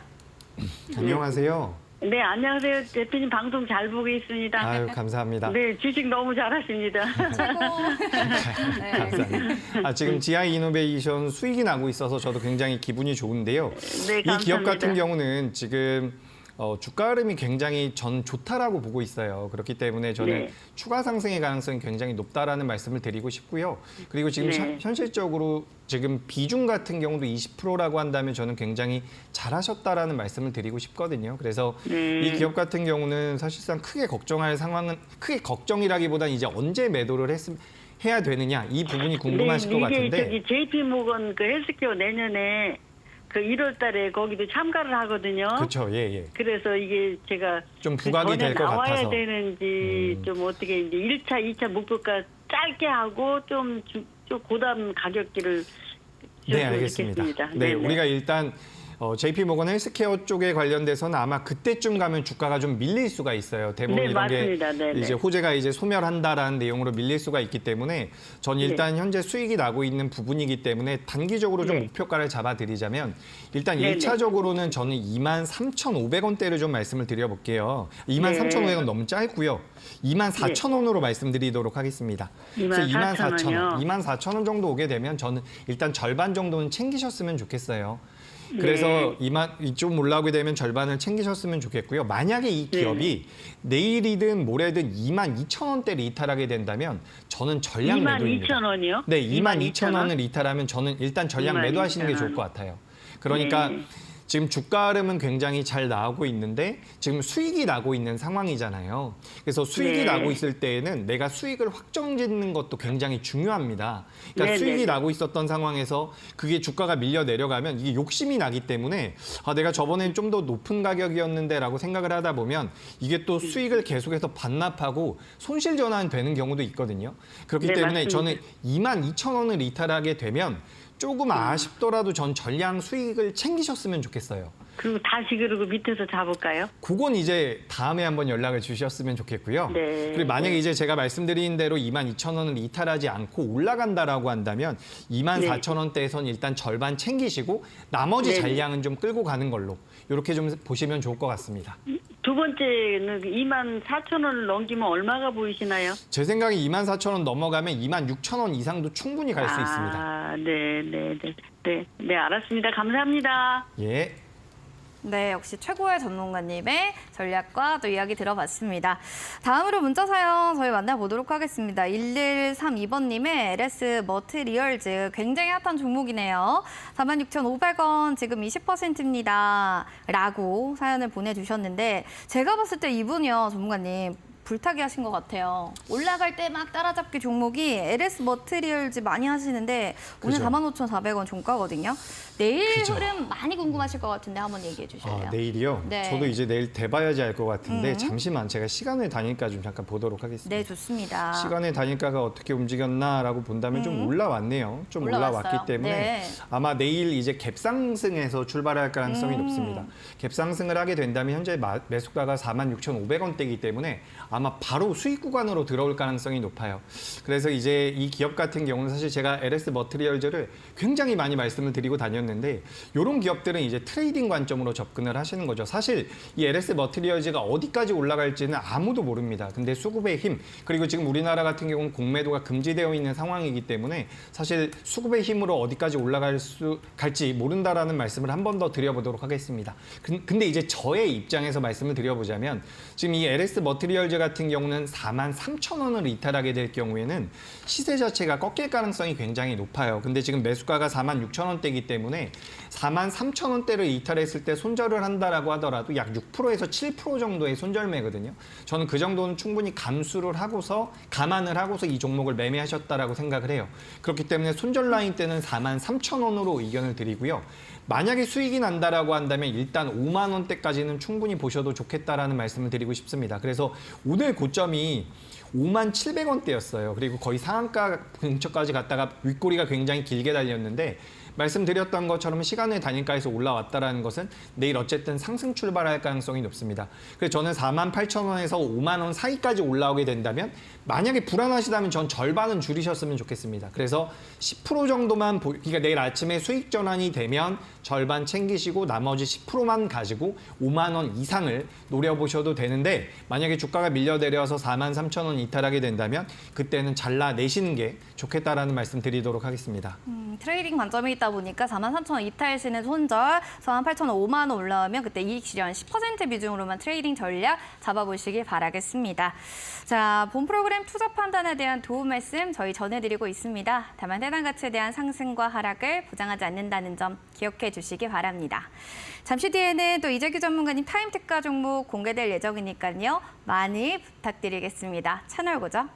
안녕하세요. 네, 안녕하세요. 대표님 방송 잘 보고 있습니다. 아유, 감사합니다. 네, 주식 너무 잘하십니다. 최고. 네. 감사합니다. 지금 GI 이노베이션 수익이 나고 있어서 저도 굉장히 기분이 좋은데요. 네, 이 기업 감사합니다. 같은 경우는 지금 주가 흐름이 굉장히 전 좋다라고 보고 있어요. 그렇기 때문에 저는 네. 추가 상승의 가능성이 굉장히 높다라는 말씀을 드리고 싶고요. 그리고 지금 네. 현실적으로 지금 비중 같은 경우도 20%라고 한다면 저는 굉장히 잘하셨다라는 말씀을 드리고 싶거든요. 그래서 네. 이 기업 같은 경우는 사실상 크게 걱정할 상황은 크게 걱정이라기보다는 이제 언제 매도를 해야 되느냐 이 부분이 궁금하실 것 같은데. 이게 저기 JP 모건 그 헬스케어 내년에 그 1월 달에 거기도 참가를 하거든요. 그렇죠, 예, 예. 그래서 이게 제가 좀 부각이 될 것 나와야 같아서. 되는지 좀 어떻게 이제 1차, 2차 목표가 짧게 하고 좀 고담 가격대를 네, 줬으면 알겠습니다. 좋겠습니다. 네, 네네. 우리가 일단 JP 모건 헬스케어 쪽에 관련돼서는 아마 그때쯤 가면 주가가 좀 밀릴 수가 있어요. 대부분 네, 이런 맞습니다. 게 네네. 이제 호재가 이제 소멸한다라는 내용으로 밀릴 수가 있기 때문에 전 일단 현재 수익이 나고 있는 부분이기 때문에 단기적으로 좀 네. 목표가를 잡아드리자면 일단 네네. 1차적으로는 저는 23,500원대를 좀 말씀을 드려볼게요. 23,500원 너무 짧고요. 24,000원으로 말씀드리도록 하겠습니다. 24,000원 이요? 24,000원 정도 오게 되면 저는 일단 절반 정도는 챙기셨으면 좋겠어요. 그래서 좀 올라오게 되면 절반을 챙기셨으면 좋겠고요. 만약에 이 기업이 내일이든 모레든 22,000원대를 이탈하게 된다면 저는 전량 매도입니다. 22,000원이요? 네, 22,000원을 이탈하면 저는 일단 전량 매도하시는 게 22,000원. 좋을 것 같아요. 그러니까 지금 주가 흐름은 굉장히 잘 나오고 있는데 지금 수익이 나고 있는 상황이잖아요. 그래서 수익이 네. 나고 있을 때에는 내가 수익을 확정짓는 것도 굉장히 중요합니다. 그러니까 네, 수익이 네. 나고 있었던 상황에서 그게 주가가 밀려 내려가면 이게 욕심이 나기 때문에 내가 저번엔 좀 더 높은 가격이었는데라고 생각을 하다 보면 이게 또 수익을 계속해서 반납하고 손실 전환되는 경우도 있거든요. 그렇기 네, 때문에 맞습니다. 저는 22,000원을 이탈하게 되면 조금 아쉽더라도 전 전량 수익을 챙기셨으면 좋겠어요. 그리고 다시 그러고 밑에서 잡을까요? 그건 이제 다음에 한번 연락을 주셨으면 좋겠고요. 네. 그리고 만약에 이제 제가 말씀드린 대로 22,000원을 이탈하지 않고 올라간다라고 한다면 24,000원대에선 일단 절반 챙기시고 나머지 네. 잔량은 좀 끌고 가는 걸로 이렇게 좀 보시면 좋을 것 같습니다. 두 번째는 24,000원을 넘기면 얼마가 보이시나요? 제 생각에 24,000원 넘어가면 26,000원 이상도 충분히 갈 수 있습니다. 아, 네, 알았습니다. 감사합니다. 예. 네, 역시 최고의 전문가님의 전략과 또 이야기 들어봤습니다. 다음으로 문자 사연 저희 만나보도록 하겠습니다. 1132번님의 LS 머티리얼즈 굉장히 핫한 종목이네요. 46,500원 지금 20%입니다. 라고 사연을 보내주셨는데 제가 봤을 때 이분이요, 전문가님. 불타기 하신 것 같아요. 올라갈 때 막 따라잡기 종목이 LS 머티리얼즈 많이 하시는데 오늘 그죠. 45,400원 종가거든요. 내일 그죠. 흐름 많이 궁금하실 것 같은데 한번 얘기해 주실래요? 내일이요? 네. 저도 이제 내일 대봐야지 알 것 같은데 잠시만 제가 시간의 단일가 좀 잠깐 보도록 하겠습니다. 네, 좋습니다. 시간의 단일가가 어떻게 움직였나라고 본다면 좀 올라왔네요. 좀 올라왔어요. 올라왔기 때문에 네. 아마 내일 이제 갭상승에서 출발할 가능성이 높습니다. 갭상승을 하게 된다면 현재 매수가가 46,500원대이기 때문에 아마 바로 수익 구간으로 들어올 가능성이 높아요. 그래서 이제 이 기업 같은 경우는 사실 제가 LS 머티리얼즈를 굉장히 많이 말씀을 드리고 다녔는데 이런 기업들은 이제 트레이딩 관점으로 접근을 하시는 거죠. 사실 이 LS 머티리얼즈가 어디까지 올라갈지는 아무도 모릅니다. 근데 수급의 힘 그리고 지금 우리나라 같은 경우는 공매도가 금지되어 있는 상황이기 때문에 사실 수급의 힘으로 어디까지 갈지 모른다라는 말씀을 한 번 더 드려보도록 하겠습니다. 근데 이제 저의 입장에서 말씀을 드려보자면 지금 이 LS 머티리얼즈 같은 경우는 43,000원을 이탈하게 될 경우에는 시세 자체가 꺾일 가능성이 굉장히 높아요. 근데 지금 매수가가 46,000원대이기 때문에 43,000원대를 이탈했을 때 손절을 한다라고 하더라도 약 6%에서 7% 정도의 손절매거든요. 저는 그 정도는 충분히 감안을 하고서 이 종목을 매매하셨다라고 생각을 해요. 그렇기 때문에 손절 라인 때는 43,000원으로 의견을 드리고요. 만약에 수익이 난다라고 한다면 일단 5만 원대까지는 충분히 보셔도 좋겠다라는 말씀을 드리고 싶습니다. 그래서 오늘 고점이 5만 700원대였어요. 그리고 거의 상한가 근처까지 갔다가 윗꼬리가 굉장히 길게 달렸는데 말씀드렸던 것처럼 시간의 단일가에서 올라왔다라는 것은 내일 어쨌든 상승 출발할 가능성이 높습니다. 그래서 저는 48,000원에서 5만 원 사이까지 올라오게 된다면 만약에 불안하시다면 전 절반은 줄이셨으면 좋겠습니다. 그래서 10% 정도만 그러니까 내일 아침에 수익 전환이 되면 절반 챙기시고 나머지 10%만 가지고 5만 원 이상을 노려보셔도 되는데 만약에 주가가 밀려내려서 43,000원 이탈하게 된다면 그때는 잘라내시는 게 좋겠다라는 말씀 드리도록 하겠습니다. 트레이딩 관점이 있다 보니까 43,000원 이탈 시는 손절, 48,000원 5만 원 올라오면 그때 이익 실현 10% 비중으로만 트레이딩 전략 잡아보시길 바라겠습니다. 자, 본 프로그램 투자 판단에 대한 도움 말씀 저희 전해드리고 있습니다. 다만 해당 가치에 대한 상승과 하락을 보장하지 않는다는 점 기억해 주시기 바랍니다. 잠시 뒤에는 또 이재규 전문가님 타임 특가 종목 공개될 예정이니까요. 많이 부탁드리겠습니다. 채널 고정.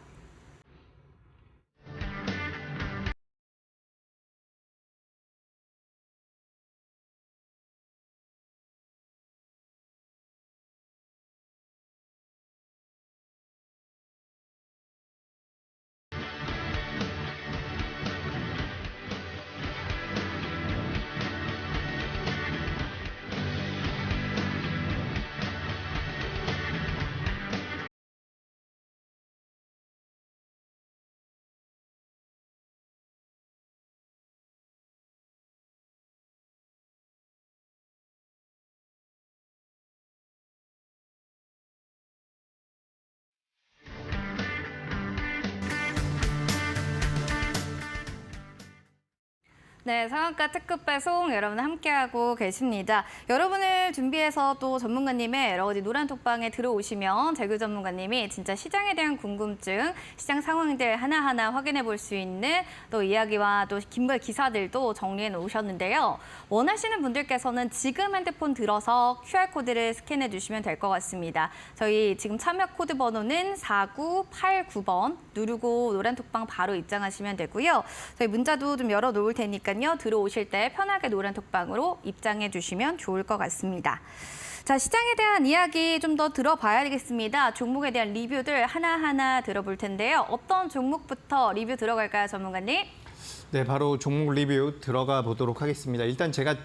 네, 상한가 특급 배송 여러분 함께하고 계십니다. 여러분을 준비해서 또 전문가님의 여러 가지 노란 톡방에 들어오시면 재규 전문가님이 진짜 시장에 대한 궁금증, 시장 상황들 하나하나 확인해 볼 수 있는 또 이야기와 또 긴글 기사들도 정리해 놓으셨는데요. 원하시는 분들께서는 지금 핸드폰 들어서 QR코드를 스캔해 주시면 될 것 같습니다. 저희 지금 참여 코드 번호는 4989번 누르고 노란 톡방 바로 입장하시면 되고요. 저희 문자도 좀 열어 놓을 테니까 들어오실 때 편하게 노란 톡방으로 입장해 주시면 좋을 것 같습니다. 자, 시장에 대한 이야기 좀 더 들어봐야겠습니다. 종목에 대한 리뷰들 하나하나 들어볼 텐데요. 어떤 종목부터 리뷰 들어갈까요, 전문가님? 네, 바로 종목 리뷰 들어가 보도록 하겠습니다. 일단 제가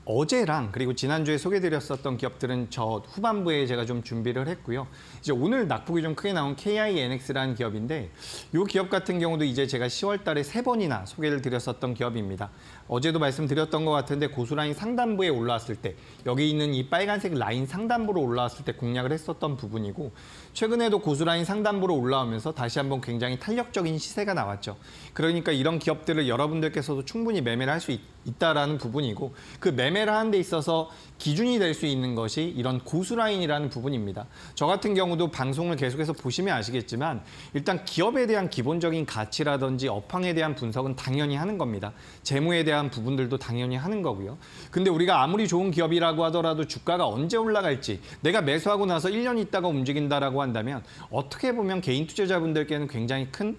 어제랑 그리고 지난주에 소개드렸었던 기업들은 저 후반부에 제가 좀 준비를 했고요. 이제 오늘 낙폭이 좀 크게 나온 KINX라는 기업인데 이 기업 같은 경우도 이제 제가 10월 달에 3번이나 소개를 드렸었던 기업입니다. 어제도 말씀드렸던 것 같은데 고수라인 상단부에 올라왔을 때 여기 있는 이 빨간색 라인 상단부로 올라왔을 때 공략을 했었던 부분이고 최근에도 고수라인 상단부로 올라오면서 다시 한번 굉장히 탄력적인 시세가 나왔죠. 그러니까 이런 기업들을 여러분들께서도 충분히 매매를 할 수 있다라는 부분이고 그 매매를 하는 데 있어서 기준이 될 수 있는 것이 이런 고수라인이라는 부분입니다. 저 같은 경우도 방송을 계속해서 보시면 아시겠지만 일단 기업에 대한 기본적인 가치라든지 업황에 대한 분석은 당연히 하는 겁니다. 재무에 대한 부분들도 당연히 하는 거고요. 근데 우리가 아무리 좋은 기업이라고 하더라도 주가가 언제 올라갈지 내가 매수하고 나서 1년 있다가 움직인다라고 한다면 어떻게 보면 개인 투자자분들께는 굉장히 큰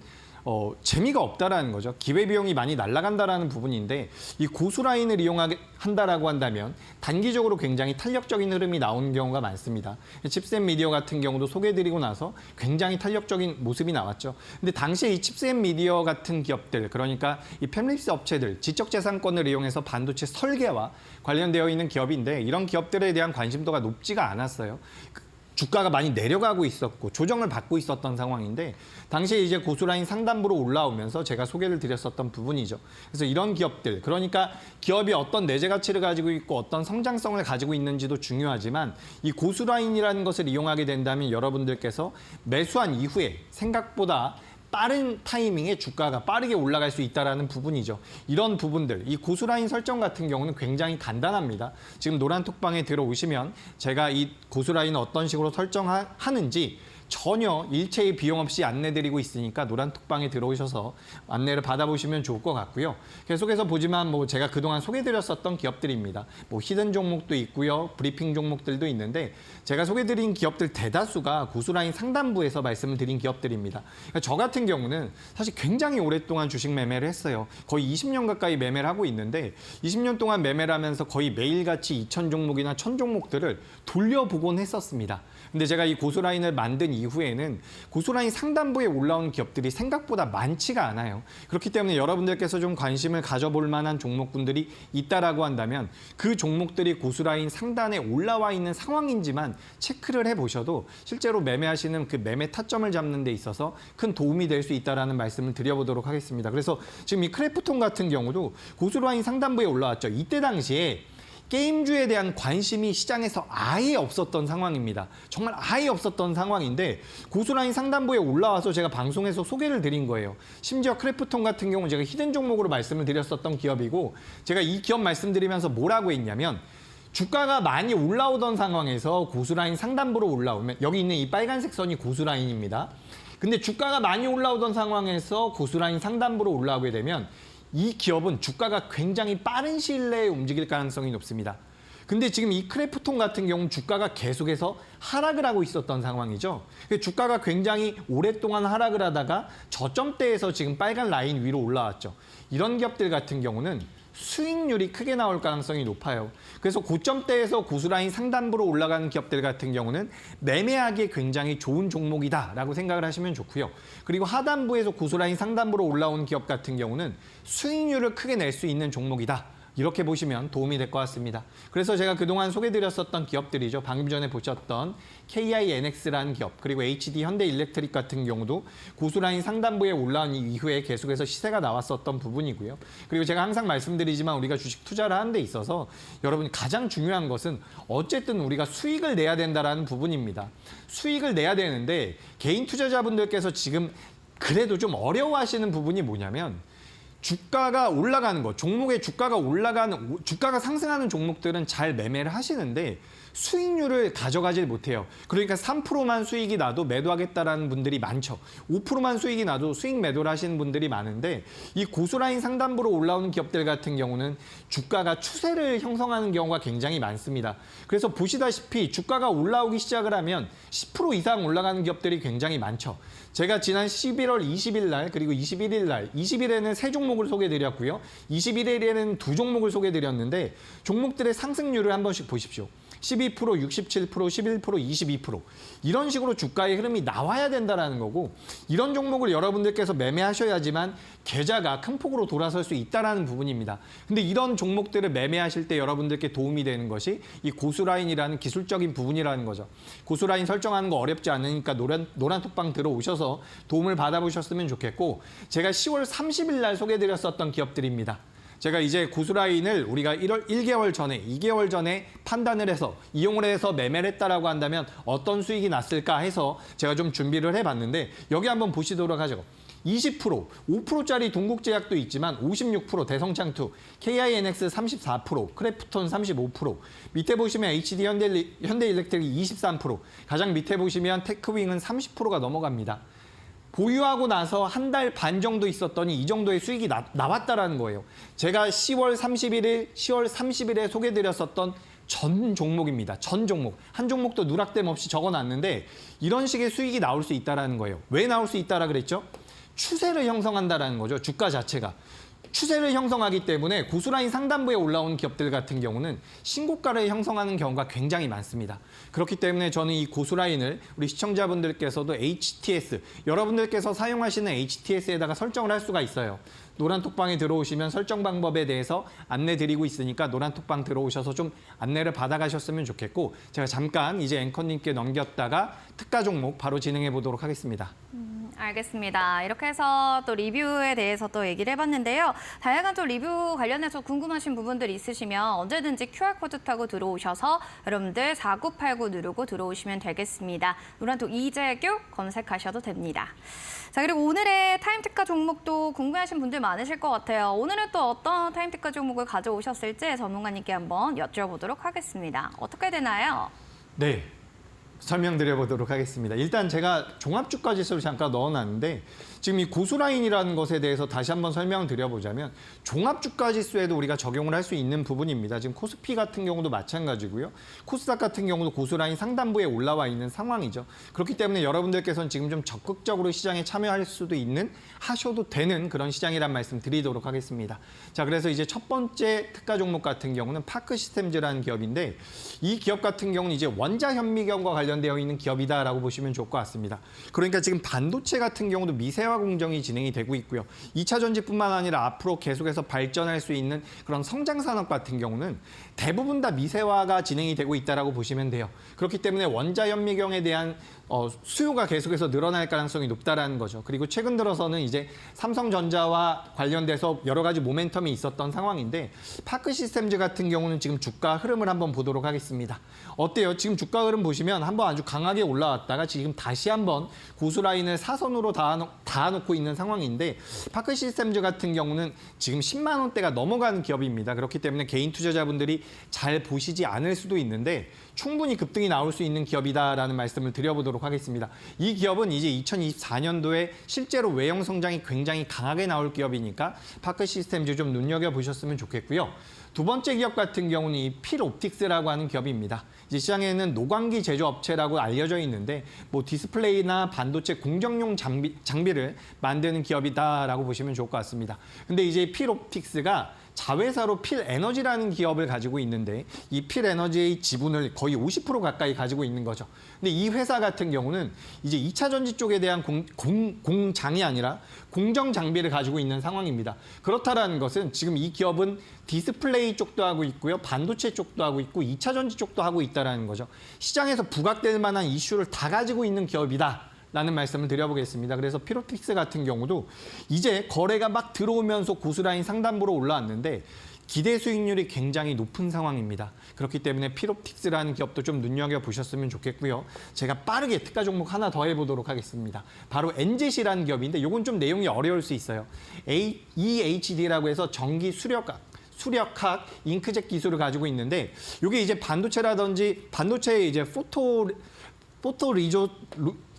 재미가 없다라는 거죠. 기회비용이 많이 날아간다라는 부분인데 이 고수라인을 이용한다라고 한다면 단기적으로 굉장히 탄력적인 흐름이 나오는 경우가 많습니다. 칩셋 미디어 같은 경우도 소개해드리고 나서 굉장히 탄력적인 모습이 나왔죠. 근데 당시에 이 칩셋 미디어 같은 기업들, 그러니까 이 팹립스 업체들, 지적재산권을 이용해서 반도체 설계와 관련되어 있는 기업인데 이런 기업들에 대한 관심도가 높지가 않았어요. 주가가 많이 내려가고 있었고 조정을 받고 있었던 상황인데 당시에 이제 고수라인 상단부로 올라오면서 제가 소개를 드렸었던 부분이죠. 그래서 이런 기업들, 그러니까 기업이 어떤 내재 가치를 가지고 있고 어떤 성장성을 가지고 있는지도 중요하지만 이 고수라인이라는 것을 이용하게 된다면 여러분들께서 매수한 이후에 생각보다 빠른 타이밍에 주가가 빠르게 올라갈 수 있다는 부분이죠. 이런 부분들, 이 고수라인 설정 같은 경우는 굉장히 간단합니다. 지금 노란 톡방에 들어오시면 제가 이 고수라인을 어떤 식으로 설정하는지 전혀 일체의 비용 없이 안내드리고 있으니까 노란톡방에 들어오셔서 안내를 받아보시면 좋을 것 같고요. 계속해서 보지만 뭐 제가 그동안 소개드렸었던 기업들입니다. 뭐 히든 종목도 있고요. 브리핑 종목들도 있는데 제가 소개드린 기업들 대다수가 고수라인 상단부에서 말씀을 드린 기업들입니다. 그러니까 저 같은 경우는 사실 굉장히 오랫동안 주식 매매를 했어요. 거의 20년 가까이 매매를 하고 있는데 20년 동안 매매를 하면서 거의 매일같이 2,000 종목이나 1,000 종목들을 돌려보곤 했었습니다. 근데 제가 이 고수라인을 만든 이후에는 고수라인 상단부에 올라온 기업들이 생각보다 많지가 않아요. 그렇기 때문에 여러분들께서 좀 관심을 가져볼 만한 종목군들이 있다라고 한다면 그 종목들이 고수라인 상단에 올라와 있는 상황인지만 체크를 해보셔도 실제로 매매하시는 그 매매 타점을 잡는 데 있어서 큰 도움이 될 수 있다는 말씀을 드려보도록 하겠습니다. 그래서 지금 이 크래프톤 같은 경우도 고수라인 상단부에 올라왔죠. 이때 당시에 게임주에 대한 관심이 시장에서 아예 없었던 상황입니다. 정말 아예 없었던 상황인데 고수라인 상단부에 올라와서 제가 방송에서 소개를 드린 거예요. 심지어 크래프톤 같은 경우는 제가 히든 종목으로 말씀을 드렸었던 기업이고 제가 이 기업 말씀드리면서 뭐라고 했냐면 주가가 많이 올라오던 상황에서 고수라인 상단부로 올라오면 여기 있는 이 빨간색 선이 고수라인입니다. 근데 주가가 많이 올라오던 상황에서 고수라인 상단부로 올라오게 되면 이 기업은 주가가 굉장히 빠른 시일 내에 움직일 가능성이 높습니다. 근데 지금 이 크래프톤 같은 경우는 주가가 계속해서 하락을 하고 있었던 상황이죠. 주가가 굉장히 오랫동안 하락을 하다가 저점대에서 지금 빨간 라인 위로 올라왔죠. 이런 기업들 같은 경우는 수익률이 크게 나올 가능성이 높아요. 그래서 고점대에서 고수라인 상단부로 올라가는 기업들 같은 경우는 매매하기에 굉장히 좋은 종목이다라고 생각을 하시면 좋고요. 그리고 하단부에서 고수라인 상단부로 올라온 기업 같은 경우는 수익률을 크게 낼 수 있는 종목이다. 이렇게 보시면 도움이 될 것 같습니다. 그래서 제가 그동안 소개드렸었던 기업들이죠. 방금 전에 보셨던 KINX라는 기업, 그리고 HD 현대일렉트릭 같은 경우도 고수라인 상단부에 올라온 이후에 계속해서 시세가 나왔었던 부분이고요. 그리고 제가 항상 말씀드리지만 우리가 주식 투자를 하는 데 있어서 여러분 가장 중요한 것은 어쨌든 우리가 수익을 내야 된다는 부분입니다. 수익을 내야 되는데 개인 투자자분들께서 지금 그래도 좀 어려워하시는 부분이 뭐냐면 주가가 올라가는 것, 종목의 주가가 상승하는 종목들은 잘 매매를 하시는데 수익률을 가져가질 못해요. 그러니까 3%만 수익이 나도 매도하겠다라는 분들이 많죠. 5%만 수익이 나도 수익 매도를 하시는 분들이 많은데 이 고수라인 상단부로 올라오는 기업들 같은 경우는 주가가 추세를 형성하는 경우가 굉장히 많습니다. 그래서 보시다시피 주가가 올라오기 시작을 하면 10% 이상 올라가는 기업들이 굉장히 많죠. 제가 지난 11월 20일 날 그리고 21일 날 20일에는 3종목을 소개드렸고요. 21일에는 2종목을 소개드렸는데 종목들의 상승률을 한 번씩 보십시오. 12%, 67%, 11%, 22% 이런 식으로 주가의 흐름이 나와야 된다는 거고 이런 종목을 여러분들께서 매매하셔야지만 계좌가 큰 폭으로 돌아설 수 있다는 부분입니다. 근데 이런 종목들을 매매하실 때 여러분들께 도움이 되는 것이 이 고수라인이라는 기술적인 부분이라는 거죠. 고수라인 설정하는 거 어렵지 않으니까 노란톡방 들어오셔서 도움을 받아보셨으면 좋겠고 제가 10월 30일 날 소개드렸었던 기업들입니다. 제가 이제 고수라인을 우리가 1개월 전에, 2개월 전에 판단을 해서 이용을 해서 매매를 했다라고 한다면 어떤 수익이 났을까 해서 제가 좀 준비를 해봤는데 여기 한번 보시도록 하죠. 20%, 5%짜리 동국제약도 있지만 56%, 대성창투, KINX 34%, 크래프톤 35%, 밑에 보시면 HD 현대일렉트릭 23%, 가장 밑에 보시면 테크윙은 30%가 넘어갑니다. 보유하고 나서 한 달 반 정도 있었더니 이 정도의 수익이 나왔다라는 거예요. 제가 10월 30일에 소개드렸었던 전 종목입니다. 전 종목. 한 종목도 누락됨 없이 적어놨는데 이런 식의 수익이 나올 수 있다는 거예요. 왜 나올 수 있다라 그랬죠? 추세를 형성한다는 거죠. 주가 자체가. 추세를 형성하기 때문에 고수라인 상단부에 올라온 기업들 같은 경우는 신고가를 형성하는 경우가 굉장히 많습니다. 그렇기 때문에 저는 이 고수라인을 우리 시청자분들께서도 HTS, 여러분들께서 사용하시는 HTS에다가 설정을 할 수가 있어요. 노란톡방에 들어오시면 설정 방법에 대해서 안내드리고 있으니까 노란톡방 들어오셔서 좀 안내를 받아가셨으면 좋겠고 제가 잠깐 이제 앵커님께 넘겼다가 특가 종목 바로 진행해 보도록 하겠습니다. 알겠습니다. 이렇게 해서 또 리뷰에 대해서 또 얘기를 해봤는데요. 다양한 또 리뷰 관련해서 궁금하신 부분들이 있으시면 언제든지 QR코드 타고 들어오셔서 여러분들 4989 누르고 들어오시면 되겠습니다. 노란톡 이재규 검색하셔도 됩니다. 자, 그리고 오늘의 타임특가 종목도 궁금해하신 분들 많으실 것 같아요. 오늘은 또 어떤 타임특가 종목을 가져오셨을지 전문가님께 한번 여쭤보도록 하겠습니다. 어떻게 되나요? 네. 설명드려 보도록 하겠습니다. 일단 제가 종합주가 지수를 잠깐 넣어놨는데 지금 이 고수라인이라는 것에 대해서 다시 한번 설명을 드려보자면 종합주가 지수에도 우리가 적용을 할 수 있는 부분입니다. 지금 코스피 같은 경우도 마찬가지고요. 코스닥 같은 경우도 고수라인 상단부에 올라와 있는 상황이죠. 그렇기 때문에 여러분들께서는 지금 좀 적극적으로 시장에 참여할 수도 있는, 하셔도 되는 그런 시장이란 말씀 드리도록 하겠습니다. 자, 그래서 이제 첫 번째 특가 종목 같은 경우는 파크 시스템즈라는 기업인데 이 기업 같은 경우는 이제 원자 현미경과 관련되어 있는 기업이다라고 보시면 좋을 것 같습니다. 그러니까 지금 반도체 같은 경우도 미세화 공정이 진행이 되고 있고요. 2차 전지뿐만 아니라 앞으로 계속해서 발전할 수 있는 그런 성장 산업 같은 경우는 대부분 다 미세화가 진행이 되고 있다라고 보시면 돼요. 그렇기 때문에 원자 현미경에 대한 수요가 계속해서 늘어날 가능성이 높다라는 거죠. 그리고 최근 들어서는 이제 삼성전자와 관련돼서 여러 가지 모멘텀이 있었던 상황인데 파크 시스템즈 같은 경우는 지금 주가 흐름을 한번 보도록 하겠습니다. 어때요? 지금 주가 흐름 보시면 한번 아주 강하게 올라왔다가 지금 다시 한번 고수라인을 사선으로 닿아놓고 있는 상황인데 파크 시스템즈 같은 경우는 지금 10만 원대가 넘어가는 기업입니다. 그렇기 때문에 개인 투자자분들이 잘 보시지 않을 수도 있는데 충분히 급등이 나올 수 있는 기업이다라는 말씀을 드려보도록 하겠습니다. 이 기업은 이제 2024년도에 실제로 외형 성장이 굉장히 강하게 나올 기업이니까 파크 시스템즈 좀 눈여겨보셨으면 좋겠고요. 두 번째 기업 같은 경우는 이 필옵틱스라고 하는 기업입니다. 이제 시장에는 노광기 제조업체라고 알려져 있는데 뭐 디스플레이나 반도체 공정용 장비를 만드는 기업이다라고 보시면 좋을 것 같습니다. 근데 이제 필옵틱스가 자회사로 필에너지라는 기업을 가지고 있는데 이 필에너지의 지분을 거의 50% 가까이 가지고 있는 거죠. 근데 이 회사 같은 경우는 이제 2차 전지 쪽에 대한 공장이 아니라 공정 장비를 가지고 있는 상황입니다. 그렇다라는 것은 지금 이 기업은 디스플레이 쪽도 하고 있고요. 반도체 쪽도 하고 있고 2차 전지 쪽도 하고 있다라는 거죠. 시장에서 부각될 만한 이슈를 다 가지고 있는 기업이다. 라는 말씀을 드려보겠습니다. 그래서 필옵틱스 같은 경우도 이제 거래가 막 들어오면서 고수라인 상단부로 올라왔는데 기대 수익률이 굉장히 높은 상황입니다. 그렇기 때문에 필옵틱스라는 기업도 좀 눈여겨보셨으면 좋겠고요. 제가 빠르게 특가 종목 하나 더 해보도록 하겠습니다. 바로 엔젯이라는 기업인데 이건 좀 내용이 어려울 수 있어요. EHD라고 해서 전기 수력학 잉크젯 기술을 가지고 있는데 이게 이제 반도체라든지 반도체의 이제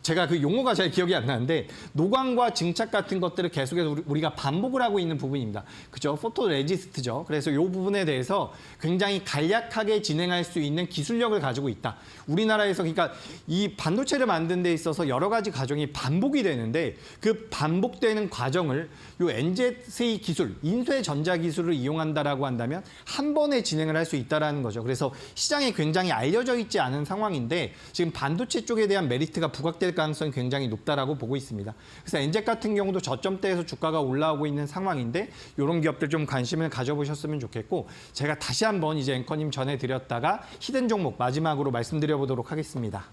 제가 그 용어가 잘 기억이 안 나는데 노광과 증착 같은 것들을 계속해서 우리가 반복을 하고 있는 부분입니다. 그죠? 포토레지스트죠. 그래서 이 부분에 대해서 굉장히 간략하게 진행할 수 있는 기술력을 가지고 있다. 우리나라에서 그러니까 이 반도체를 만드는 데 있어서 여러 가지 과정이 반복이 되는데 그 반복되는 과정을 이 엔젯의 기술, 인쇄 전자 기술을 이용한다라고 한다면 한 번에 진행을 할 수 있다라는 거죠. 그래서 시장에 굉장히 알려져 있지 않은 상황인데 지금 반도체 쪽에 대한 메리트가 부각될 가능성이 굉장히 높다라고 보고 있습니다. 그래서 엔젯 같은 경우도 저점대에서 주가가 올라오고 있는 상황인데 이런 기업들 좀 관심을 가져보셨으면 좋겠고 제가 다시 한번 이제 앵커님 전해드렸다가 히든 종목 마지막으로 말씀드려보도록 하겠습니다.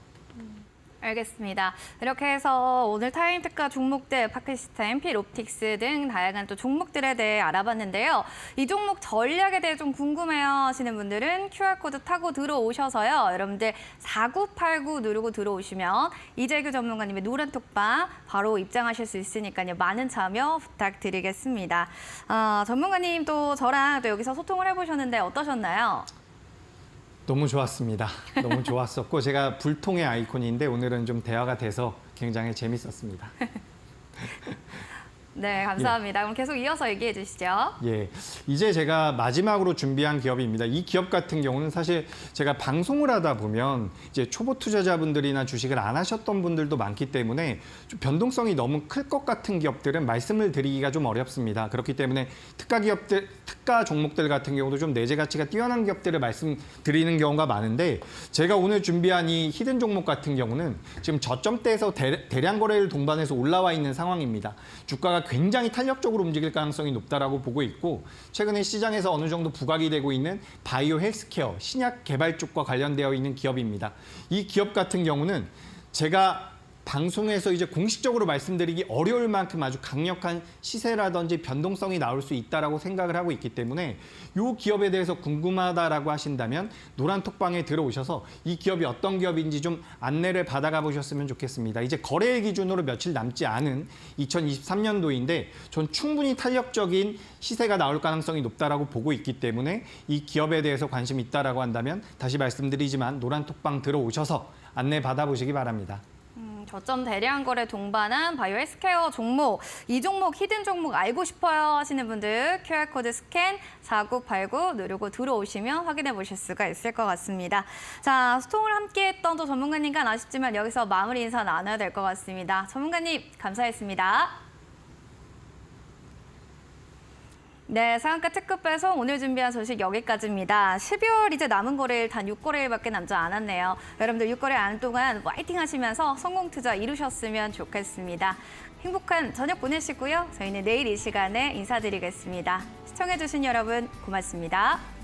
알겠습니다. 이렇게 해서 오늘 타임 특가 종목들 파크시스템, 필옵틱스 등 다양한 또 종목들에 대해 알아봤는데요. 이 종목 전략에 대해 좀 궁금해하시는 분들은 QR코드 타고 들어오셔서요. 여러분들 4989 누르고 들어오시면 이재규 전문가님의 노란 톡방 바로 입장하실 수 있으니까요. 많은 참여 부탁드리겠습니다. 전문가님 또 저랑 또 여기서 소통을 해보셨는데 어떠셨나요? 너무 좋았습니다. 너무 좋았었고 제가 불통의 아이콘인데 오늘은 좀 대화가 돼서 굉장히 재밌었습니다. 네, 감사합니다. 그럼 계속 이어서 얘기해 주시죠. 예, 이제 제가 마지막으로 준비한 기업입니다. 이 기업 같은 경우는 사실 제가 방송을 하다 보면 이제 초보 투자자분들이나 주식을 안 하셨던 분들도 많기 때문에 좀 변동성이 너무 클 것 같은 기업들은 말씀을 드리기가 좀 어렵습니다. 그렇기 때문에 특가 종목들 같은 경우도 좀 내재 가치가 뛰어난 기업들을 말씀드리는 경우가 많은데 제가 오늘 준비한 이 히든 종목 같은 경우는 지금 저점대에서 대량 거래를 동반해서 올라와 있는 상황입니다. 주가가 굉장히 탄력적으로 움직일 가능성이 높다라고 보고 있고 최근에 시장에서 어느 정도 부각이 되고 있는 바이오 헬스케어, 신약 개발 쪽과 관련되어 있는 기업입니다. 이 기업 같은 경우는 제가 방송에서 이제 공식적으로 말씀드리기 어려울 만큼 아주 강력한 시세라든지 변동성이 나올 수 있다라고 생각을 하고 있기 때문에 이 기업에 대해서 궁금하다라고 하신다면 노란 톡방에 들어오셔서 이 기업이 어떤 기업인지 좀 안내를 받아가 보셨으면 좋겠습니다. 이제 거래일 기준으로 며칠 남지 않은 2023년도인데 전 충분히 탄력적인 시세가 나올 가능성이 높다라고 보고 있기 때문에 이 기업에 대해서 관심이 있다라고 한다면 다시 말씀드리지만 노란 톡방 들어오셔서 안내 받아보시기 바랍니다. 저점 대량 거래 동반한 바이오 헬스케어 종목, 이 종목 히든 종목 알고 싶어요 하시는 분들 QR코드 스캔 4989 누르고 들어오시면 확인해 보실 수가 있을 것 같습니다. 자, 소통을 함께 했던 또 전문가님과 아쉽지만 여기서 마무리 인사 나눠야 될 것 같습니다. 전문가님 감사했습니다. 네, 상한가 특급 배송 오늘 준비한 소식 여기까지입니다. 12월 이제 남은 거래일 단 6거래일밖에 남지 않았네요. 여러분들 6거래일 안 동안 화이팅 하시면서 성공 투자 이루셨으면 좋겠습니다. 행복한 저녁 보내시고요. 저희는 내일 이 시간에 인사드리겠습니다. 시청해주신 여러분 고맙습니다.